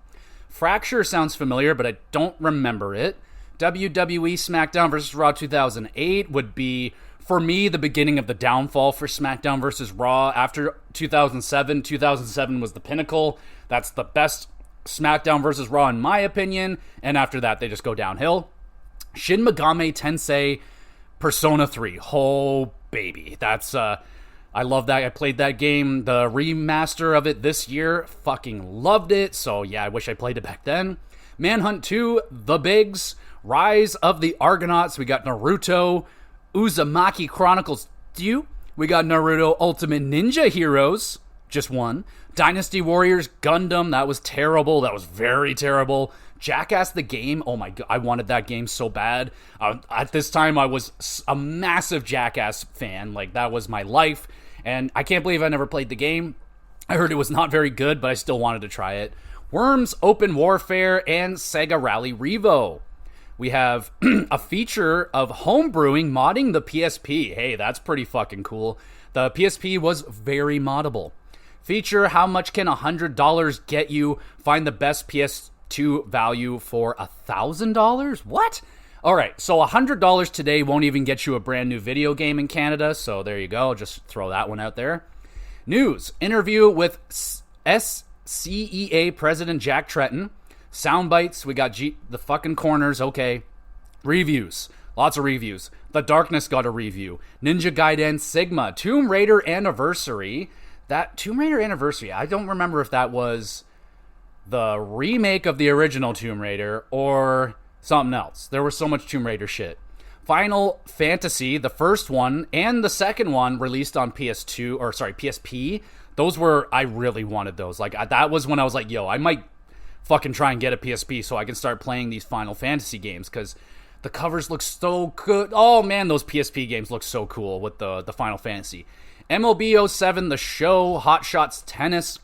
Fracture sounds familiar, but I don't remember it. WWE SmackDown vs. Raw 2008 would be, for me, the beginning of the downfall for SmackDown vs. Raw. After 2007 was the pinnacle. That's the best SmackDown vs. Raw in my opinion, and after that they just go downhill. Shin Megami Tensei Persona 3. Oh baby, that's I love that. I played that game, the remaster of it this year, fucking loved it. So yeah, I wish I played it back then. Manhunt 2, The Bigs, Rise of the Argonauts. We got Naruto Uzumaki Chronicles 2. We got Naruto Ultimate Ninja Heroes, just one. Dynasty Warriors Gundam, that was terrible. That was very terrible. Jackass the game, oh my god, I wanted that game so bad. At this time, I was a massive Jackass fan. Like, that was my life. And I can't believe I never played the game. I heard it was not very good, but I still wanted to try it. Worms Open Warfare and Sega Rally Revo. We have a feature of homebrewing modding the PSP. Hey, that's pretty fucking cool. The PSP was very moddable. Feature, how much can $100 get you? Find the best PS2 value for $1,000? What? Alright, so $100 today won't even get you a brand new video game in Canada, so there you go, just throw that one out there. News, interview with SCEA President Jack Tretton. Soundbites, we got the fucking corners, okay. Reviews, lots of reviews. The Darkness got a review. Ninja Gaiden Sigma, Tomb Raider Anniversary. That Tomb Raider Anniversary, I don't remember if that was the remake of the original Tomb Raider or something else. There was so much Tomb Raider shit. Final Fantasy, the first one and the second one released on PSP. Those were, I really wanted those. Like, that was when I was like, yo, I might fucking try and get a PSP so I can start playing these Final Fantasy games, because the covers look so good. Oh man, those PSP games look so cool with the Final Fantasy. MLB 07, The Show, Hot Shots Tennis,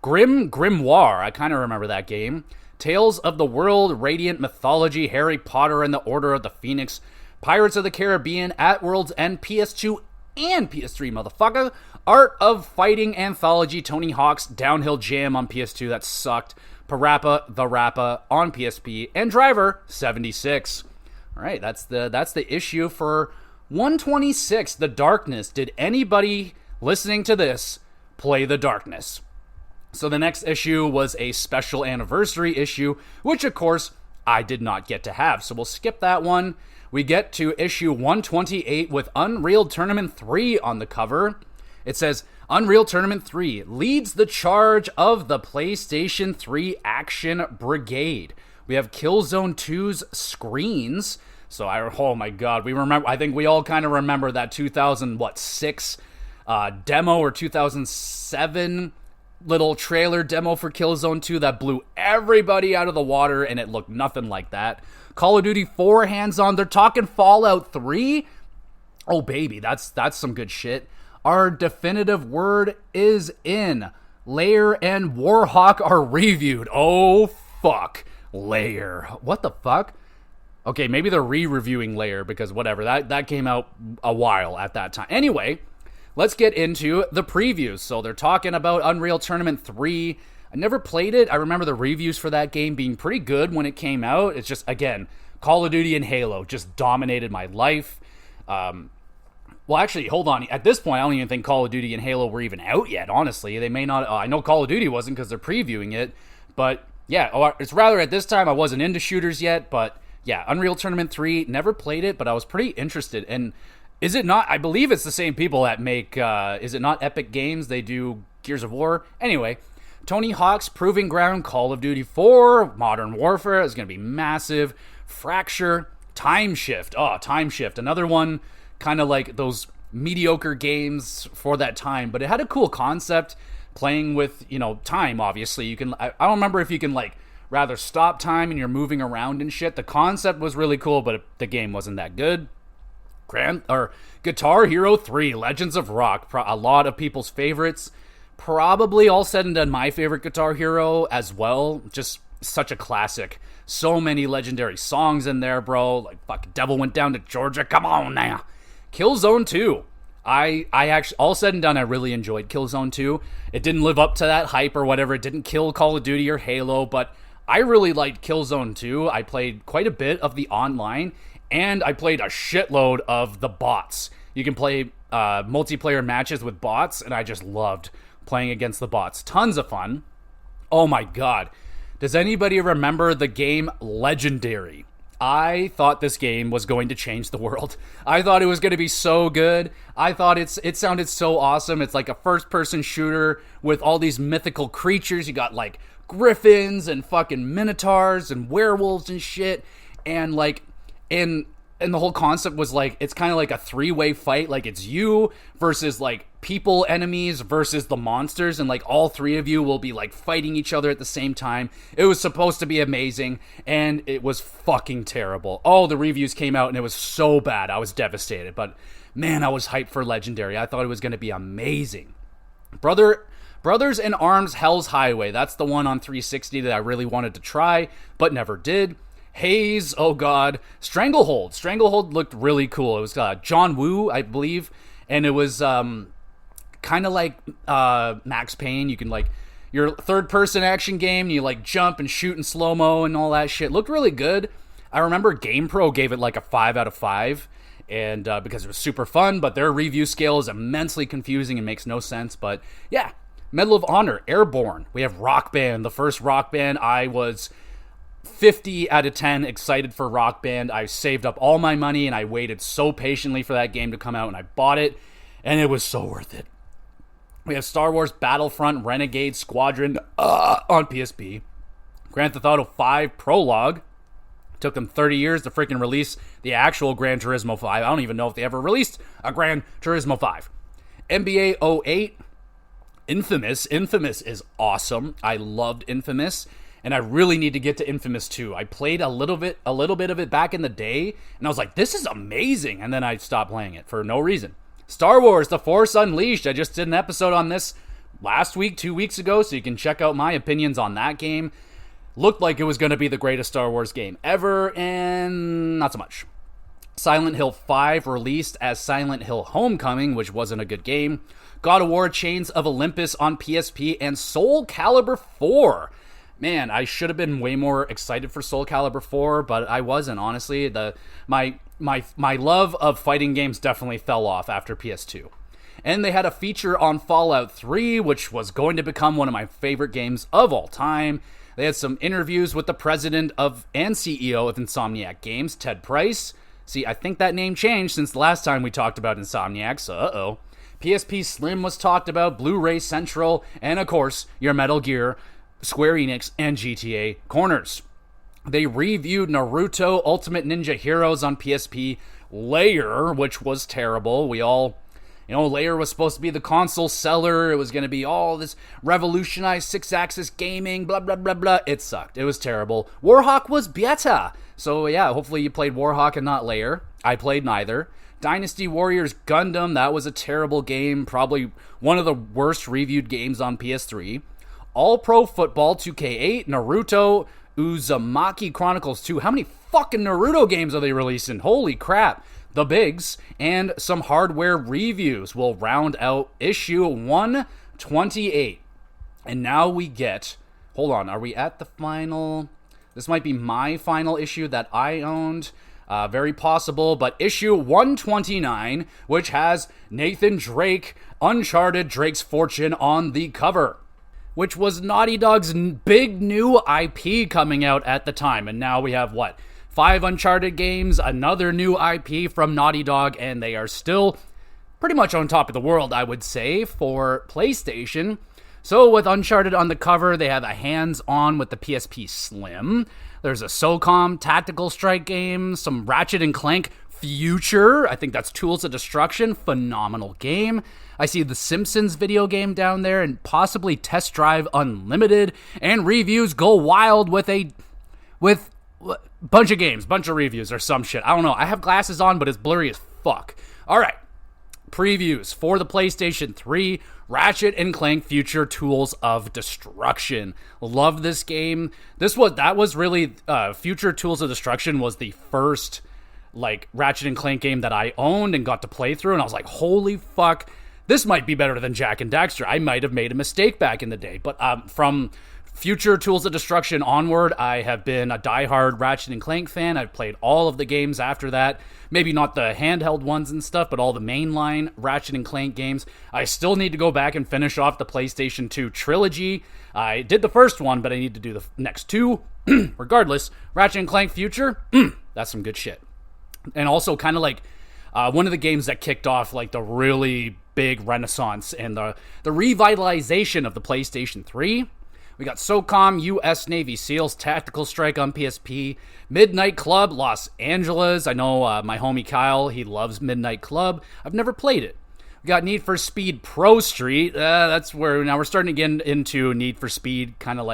Grimoire, I kind of remember that game. Tales of the World, Radiant Mythology, Harry Potter and the Order of the Phoenix, Pirates of the Caribbean, At World's End, PS2 and PS3, motherfucker. Art of Fighting Anthology, Tony Hawk's Downhill Jam on PS2, that sucked. Parappa the Rappa on PSP, and Driver 76. All right, that's the issue for 126, The Darkness. Did anybody listening to this play The Darkness? So the next issue was a special anniversary issue, which of course I did not get to have, so we'll skip that one. We get to issue 128 with Unreal Tournament 3 on the cover. It says, Unreal Tournament 3 leads the charge of the PlayStation 3 Action Brigade. We have Killzone 2's screens, So oh my god, we remember. I think we all kind of remember that 2006 demo or 2007 little trailer demo for Killzone 2 that blew everybody out of the water, and it looked nothing like that. Call of Duty 4 hands-on. They're talking Fallout 3. Oh baby, that's some good shit. Our definitive word is in. Lair and Warhawk are reviewed. Oh fuck, Lair. What the fuck? Okay, maybe they're re-reviewing Lair because whatever. That came out a while at that time. Anyway, let's get into the previews. So they're talking about Unreal Tournament 3. I never played it. I remember the reviews for that game being pretty good when it came out. It's just, again, Call of Duty and Halo just dominated my life. Well, actually, hold on. At this point, I don't even think Call of Duty and Halo were even out yet, honestly. They may not... I know Call of Duty wasn't because they're previewing it. But, yeah, it's rather at this time I wasn't into shooters yet, but... Yeah, Unreal Tournament 3, never played it, but I was pretty interested. And is it not, I believe it's the same people that make, is it not Epic Games? They do Gears of War. Anyway, Tony Hawk's Proving Ground, Call of Duty 4, Modern Warfare is going to be massive. Fracture, Time Shift. Oh, Time Shift, another one kind of like those mediocre games for that time. But it had a cool concept, playing with, time, obviously. You can, I don't remember if you can, rather stop time and you're moving around and shit. The concept was really cool, but the game wasn't that good. Guitar Hero 3, Legends of Rock, a lot of people's favorites. Probably all said and done my favorite Guitar Hero as well. Just such a classic. So many legendary songs in there, bro. Like, fuck, Devil Went Down to Georgia. Come on now. Killzone 2. I actually, all said and done, I really enjoyed Killzone 2. It didn't live up to that hype or whatever. It didn't kill Call of Duty or Halo, but I really liked Killzone 2. I played quite a bit of the online, and I played a shitload of the bots. You can play multiplayer matches with bots, and I just loved playing against the bots. Tons of fun. Oh my god. Does anybody remember the game Legendary? I thought this game was going to change the world. I thought it was going to be so good. I thought it sounded so awesome. It's like a first-person shooter with all these mythical creatures. You got, griffins and fucking minotaurs and werewolves and shit, and and the whole concept was it's kind of like a three-way fight. It's you versus people enemies versus the monsters, and all three of you will be fighting each other at the same time. It was supposed to be amazing, and it was fucking terrible. Oh, the reviews came out and it was so bad. I was devastated, but man, I was hyped for Legendary. I thought it was going to be amazing. Brothers in Arms Hell's Highway. That's the one on 360 that I really wanted to try, but never did. Haze, oh god. Stranglehold. Stranglehold looked really cool. It was John Woo, I believe, and it was kind of like Max Payne. You can your third-person action game, you jump and shoot in slow-mo and all that shit. Looked really good. I remember GamePro gave it a 5 out of 5. And because it was super fun, but their review scale is immensely confusing and makes no sense. But yeah, Medal of Honor, Airborne. We have Rock Band, the first Rock Band. I was 50 out of 10 excited for Rock Band. I saved up all my money and I waited so patiently for that game to come out, and I bought it, and it was so worth it. We have Star Wars Battlefront Renegade Squadron on PSP. Grand Theft Auto 5 Prologue. Took them 30 years to freaking release the actual Gran Turismo 5. I don't even know if they ever released a Gran Turismo 5. NBA 08. Infamous. Infamous is awesome. I loved Infamous, and I really need to get to Infamous 2. I played a little bit of it back in the day, and I was like, this is amazing, and then I stopped playing it for no reason. Star Wars The Force Unleashed. I just did an episode on this last week, 2 weeks ago, so you can check out my opinions on that game. Looked like it was going to be the greatest Star Wars game ever, and not so much. Silent Hill 5 released as Silent Hill Homecoming, which wasn't a good game. God of War Chains of Olympus on PSP, and Soul Calibur 4. Man, I should have been way more excited for Soul Calibur 4, but I wasn't, honestly. My love of fighting games definitely fell off after PS2. And they had a feature on Fallout 3, which was going to become one of my favorite games of all time. They had some interviews with the president and CEO of Insomniac Games, Ted Price. See, I think that name changed since the last time we talked about Insomniac, so uh-oh. PSP Slim was talked about, Blu-ray Central, and of course, your Metal Gear, Square Enix, and GTA corners. They reviewed Naruto Ultimate Ninja Heroes on PSP, Layer, which was terrible. We all, Layer was supposed to be the console seller. It was going to be all this revolutionized 6-axis gaming, blah, blah, blah, blah. It sucked. It was terrible. Warhawk was better. So, yeah, hopefully you played Warhawk and not Layer. I played neither. Dynasty Warriors Gundam, that was a terrible game. Probably one of the worst reviewed games on PS3. All Pro Football 2K8, Naruto Uzumaki Chronicles 2. How many fucking Naruto games are they releasing? Holy crap. The bigs and some hardware reviews will round out issue 128. And now we get, hold on, are we at the final? This might be my final issue that I owned. Very possible, but issue 129, which has Nathan Drake, Uncharted Drake's Fortune on the cover, which was Naughty Dog's big new IP coming out at the time. And now we have, 5 Uncharted games, another new IP from Naughty Dog, and they are still pretty much on top of the world, I would say, for PlayStation. So with Uncharted on the cover, they have a hands-on with the PSP Slim. There's a SOCOM Tactical Strike game, some Ratchet and Clank Future. I think that's Tools of Destruction. Phenomenal game. I see the Simpsons video game down there, and possibly Test Drive Unlimited, and reviews go wild with bunch of games, bunch of reviews or some shit. I don't know. I have glasses on, but it's blurry as fuck. All right. Previews for the PlayStation 3, Ratchet and Clank Future Tools of Destruction. Love this game. That was really Future Tools of Destruction was the first Ratchet and Clank game that I owned and got to play through, and I was like, holy fuck, this might be better than Jak and Daxter. I might have made a mistake back in the day, but from Future Tools of Destruction onward, I have been a diehard Ratchet and Clank fan. I've played all of the games after that. Maybe not the handheld ones and stuff, but all the mainline Ratchet and Clank games. I still need to go back and finish off the PlayStation 2 trilogy. I did the first one, but I need to do the next two. Regardless, Ratchet and Clank Future, that's some good shit. And also kind of one of the games that kicked off the really big renaissance and the revitalization of the PlayStation 3. We got SOCOM U.S. Navy SEALs Tactical Strike on PSP, Midnight Club Los Angeles. I know my homie Kyle, he loves Midnight Club. I've never played it. We got Need for Speed Pro Street. That's where now we're starting to get into Need for Speed kind of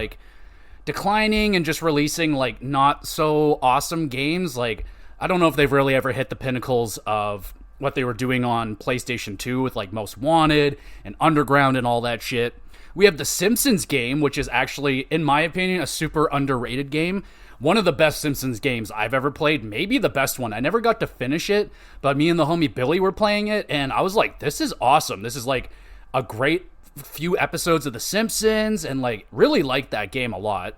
declining and just releasing not so awesome games. I don't know if they've really ever hit the pinnacles of what they were doing on PlayStation 2 with Most Wanted and Underground and all that shit. We have the Simpsons game, which is actually, in my opinion, a super underrated game. One of the best Simpsons games I've ever played, maybe the best one. I never got to finish it, but me and the homie Billy were playing it, and I was like, this is awesome. This is a great few episodes of The Simpsons, and really liked that game a lot.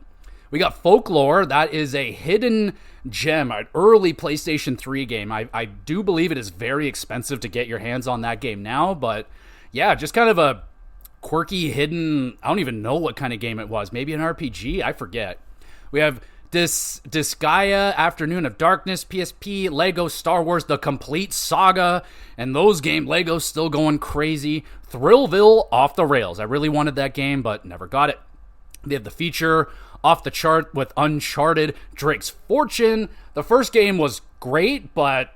We got Folklore. That is a hidden gem, an early PlayStation 3 game. I do believe it is very expensive to get your hands on that game now, but yeah, just kind of a quirky, hidden, I don't even know what kind of game it was. Maybe an RPG? I forget. We have Disgaea, Afternoon of Darkness, PSP, Lego Star Wars, The Complete Saga, and those games, Lego's still going crazy. Thrillville, off the rails. I really wanted that game, but never got it. They have the feature off the chart with Uncharted Drake's Fortune. The first game was great, but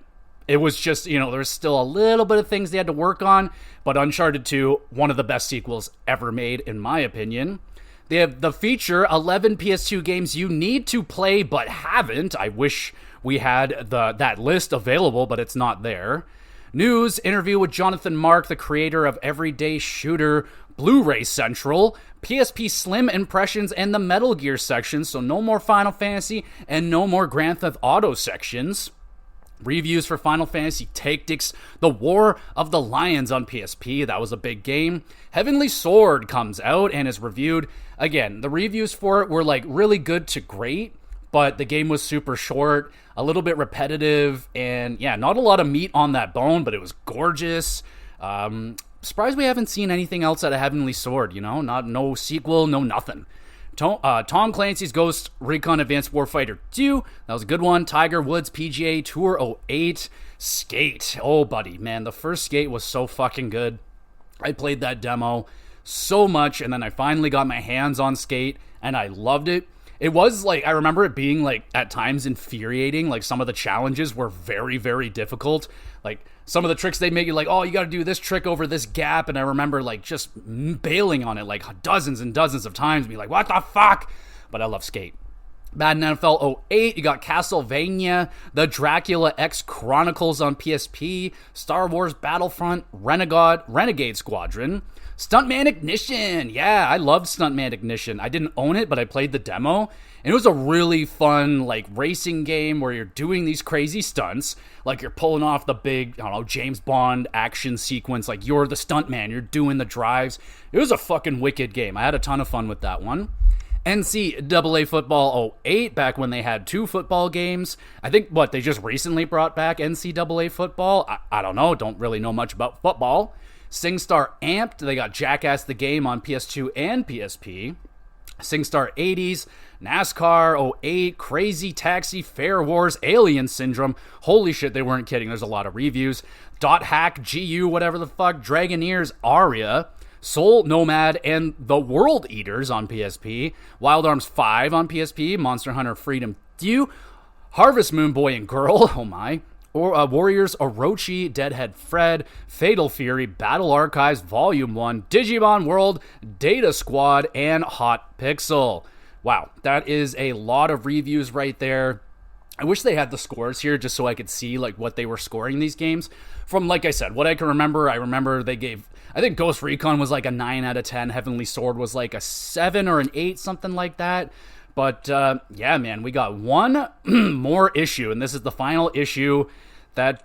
it was just, there's still a little bit of things they had to work on, but Uncharted 2, one of the best sequels ever made, in my opinion. They have the feature, 11 PS2 games you need to play but haven't. I wish we had that list available, but it's not there. News, interview with Jonathan Mark, the creator of Everyday Shooter, Blu-ray Central, PSP Slim Impressions, and the Metal Gear section, so no more Final Fantasy and no more Grand Theft Auto sections. Reviews for Final Fantasy Tactics, The War of the Lions on PSP. That was a big game. Heavenly Sword comes out and is reviewed. Again, the reviews for it were really good to great, but the game was super short, a little bit repetitive, and yeah, not a lot of meat on that bone, but it was gorgeous. Surprised we haven't seen anything else out of Heavenly Sword, no sequel, no nothing. Tom Clancy's Ghost Recon Advanced Warfighter 2. That was a good one. Tiger Woods PGA Tour 08. Skate. Oh, buddy, man, the first Skate was so fucking good. I played that demo so much, and then I finally got my hands on Skate, and I loved it. it was like, I remember it being like at times infuriating. Like some of the challenges were very, very difficult. Like some of the tricks they make you like, oh, you got to do this trick over this gap. And I remember like just bailing on it like dozens and dozens of times, be like, what the fuck? But I love Skate. Madden NFL 08, you got Castlevania, the Dracula X Chronicles on PSP, Star Wars Battlefront, Renegade Squadron, Stuntman Ignition. Yeah, I loved Stuntman Ignition. I didn't own it, but I played the demo, and it was a really fun, like, racing game where you're doing these crazy stunts, like you're pulling off the big, I don't know, James Bond action sequence, like you're the stuntman, you're doing the drives. It was a fucking wicked game. I had a ton of fun with that one. NCAA Football 08, back when they had 2 football games. I think, they just recently brought back NCAA Football? I don't know, don't really know much about football. SingStar Amped, they got Jackass the Game on PS2 and PSP. SingStar 80s, NASCAR 08, Crazy Taxi, Fair Wars, Alien Syndrome. Holy shit, they weren't kidding, there's a lot of reviews. Dot Hack, GU, whatever the fuck, Dragoneers, Aria, Soul Nomad, and The World Eaters on PSP, Wild Arms 5 on PSP, Monster Hunter Freedom Dew, Harvest Moon Boy and Girl, oh my, Warriors Orochi, Deadhead Fred, Fatal Fury, Battle Archives Volume 1, Digimon World, Data Squad, and Hot Pixel. Wow, that is a lot of reviews right there. I wish they had the scores here just so I could see like what they were scoring these games. From, like I said, what I can remember, I remember they gave, I think Ghost Recon was like a 9 out of 10. Heavenly Sword was like a 7 or an 8, something like that. But yeah, man, we got one more issue, and this is the final issue that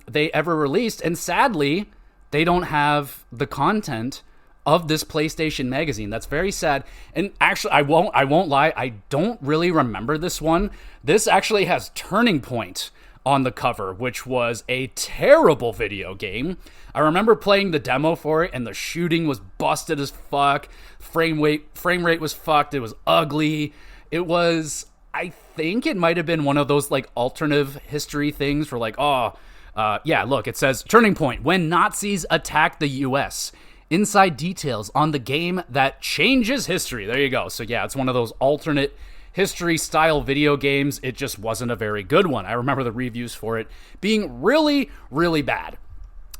they ever released. And sadly, they don't have the content of this PlayStation magazine. That's very sad. And actually, I won't lie, I don't really remember this one. This actually has Turning Point on the cover, which was a terrible video game. I remember playing the demo for it, and the shooting was busted as fuck. Frame rate was fucked. It was ugly. It was, I think it might have been one of those like alternative history things for like, yeah, look, it says Turning Point, when Nazis attacked the US. Inside details on the game that changes history. There you go. So yeah, it's one of those alternate history style video games. It just wasn't a very good one. I remember the reviews for it being really, really bad.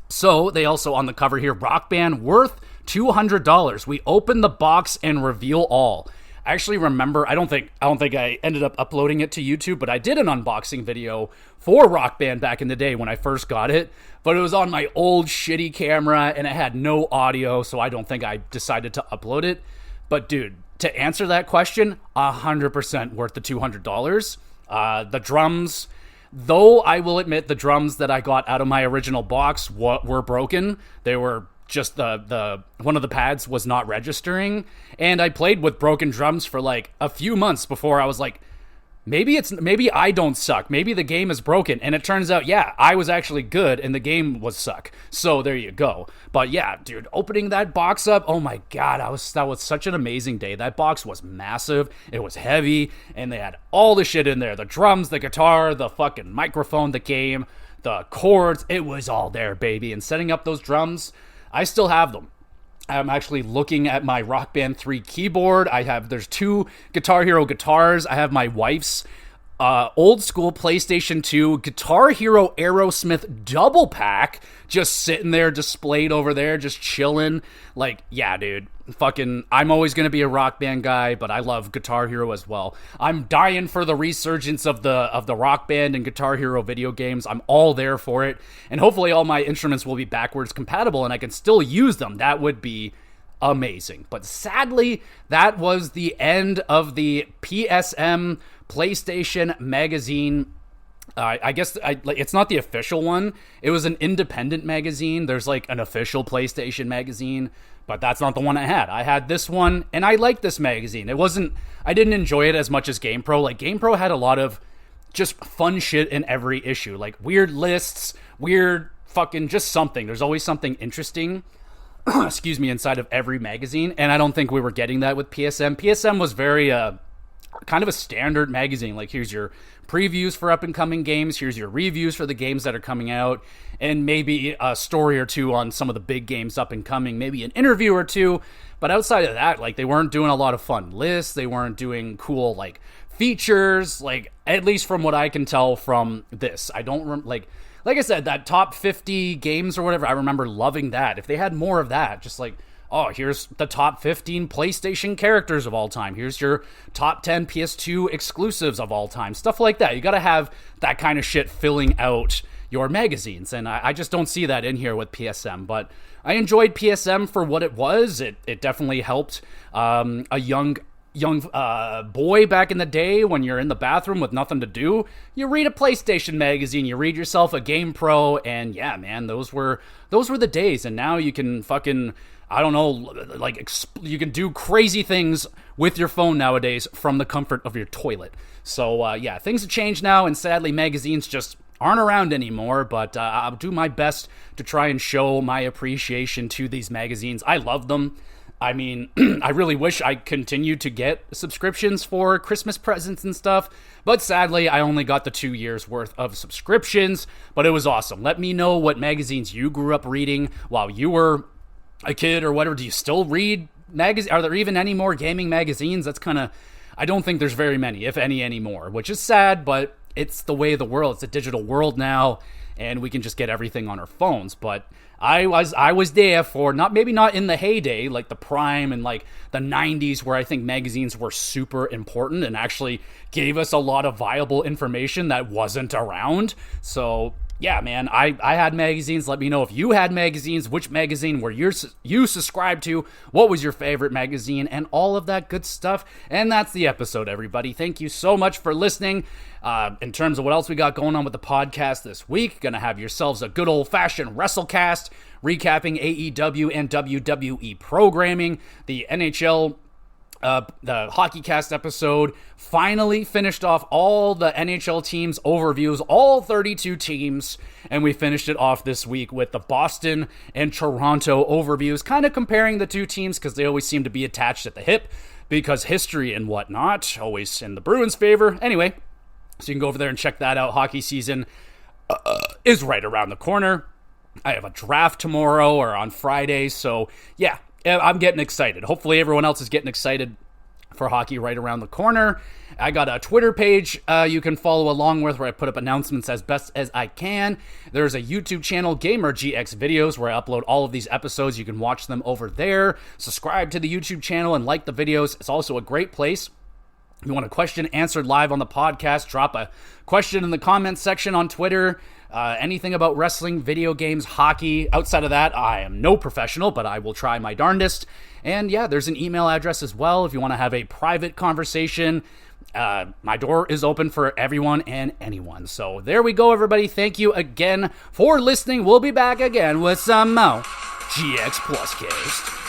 So they also on the cover here, Rock Band worth $200. We open the box and reveal all. I actually remember, I don't think I ended up uploading it to YouTube, but I did an unboxing video for Rock Band back in the day when I first got it, but it was on my old shitty camera and it had no audio, so I don't think I decided to upload it. But dude, to answer that question, 100% worth the $200. The drums, though I will admit the drums that I got out of my original box were broken. They were just the one of the pads was not registering, and I played with broken drums for like a few months before I was like, maybe I don't suck, maybe the game is broken. And it turns out, yeah, I was actually good and the game was suck. So there you go. But yeah, dude, opening that box up, oh my god, that was such an amazing day. That box was massive, it was heavy, and they had all the shit in there, the drums, the guitar, the fucking microphone, the game, the chords, it was all there, baby. And setting up those drums, I still have them. I'm actually looking at my Rock Band 3 keyboard. There's 2 Guitar Hero guitars. I have my wife's old school PlayStation 2 Guitar Hero Aerosmith double pack just sitting there displayed over there, just chilling. Like, yeah, dude, fucking, I'm always going to be a Rock Band guy, but I love Guitar Hero as well. I'm dying for the resurgence of the Rock Band and Guitar Hero video games. I'm all there for it, and hopefully all my instruments will be backwards compatible and I can still use them. That would be amazing. But sadly, that was the end of the PSM PlayStation magazine. I guess it's not the official one. It was an independent magazine. There's like an official PlayStation magazine, but that's not the one I had. I had this one, and I liked this magazine. I didn't enjoy it as much as GamePro. Like, GamePro had a lot of just fun shit in every issue. Like, weird lists, weird fucking just something. There's always something interesting, excuse me, inside of every magazine, and I don't think we were getting that with PSM. PSM was very, kind of a standard magazine. Like, here's your previews for up-and-coming games, here's your reviews for the games that are coming out, and maybe a story or two on some of the big games up-and-coming, maybe an interview or two. But outside of that, like, they weren't doing a lot of fun lists, they weren't doing cool, like, features, like, at least from what I can tell from this. I don't, like I said, that top 50 games or whatever, I remember loving that. If they had more of that, just like, oh, here's the top 15 PlayStation characters of all time. Here's your top 10 PS2 exclusives of all time. Stuff like that. You got to have that kind of shit filling out your magazines. And I just don't see that in here with PSM. But I enjoyed PSM for what it was. It definitely helped a young boy back in the day when you're in the bathroom with nothing to do. You read a PlayStation magazine, you read yourself a Game Pro, and yeah, man, those were the days. And now you can fucking, I don't know, like, you can do crazy things with your phone nowadays from the comfort of your toilet. So yeah, things have changed now, and sadly magazines just aren't around anymore, but I'll do my best to try and show my appreciation to these magazines. I love them. I mean, I really wish I continued to get subscriptions for Christmas presents and stuff, but sadly, I only got the 2 years worth of subscriptions, but it was awesome. Let me know what magazines you grew up reading while you were a kid or whatever. Do you still read magazines? Are there even any more gaming magazines? That's kind of, I don't think there's very many, if any, anymore, which is sad, but it's the way of the world. It's a digital world now, and we can just get everything on our phones. But I was there for maybe not in the heyday, like the prime and like the 90s, where I think magazines were super important and actually gave us a lot of viable information that wasn't around. So yeah, man, I had magazines. Let me know if you had magazines, which magazine were you subscribed to, what was your favorite magazine, and all of that good stuff. And that's the episode, everybody. Thank you so much for listening. In terms of what else we got going on with the podcast this week, gonna have yourselves a good old-fashioned WrestleCast, recapping AEW and WWE programming, the NHL, the HockeyCast episode, finally finished off all the NHL teams overviews, all 32 teams, and we finished it off this week with the Boston and Toronto overviews, kind of comparing the two teams because they always seem to be attached at the hip because history and whatnot, always in the Bruins' favor. Anyway, so you can go over there and check that out. Hockey season is right around the corner. I have a draft tomorrow or on Friday, so yeah, I'm getting excited. Hopefully everyone else is getting excited for hockey right around the corner. I got a Twitter page you can follow along with where I put up announcements as best as I can. There's a YouTube channel, GamerGX Videos, where I upload all of these episodes. You can watch them over there. Subscribe to the YouTube channel and like the videos. It's also a great place. If you want a question answered live on the podcast, drop a question in the comments section on Twitter. Anything about wrestling, video games, hockey. Outside of that, I am no professional, but I will try my darndest. And yeah, there's an email address as well if you want to have a private conversation. My door is open for everyone and anyone. So there we go, everybody. Thank you again for listening. We'll be back again with some more GX Plus Cast.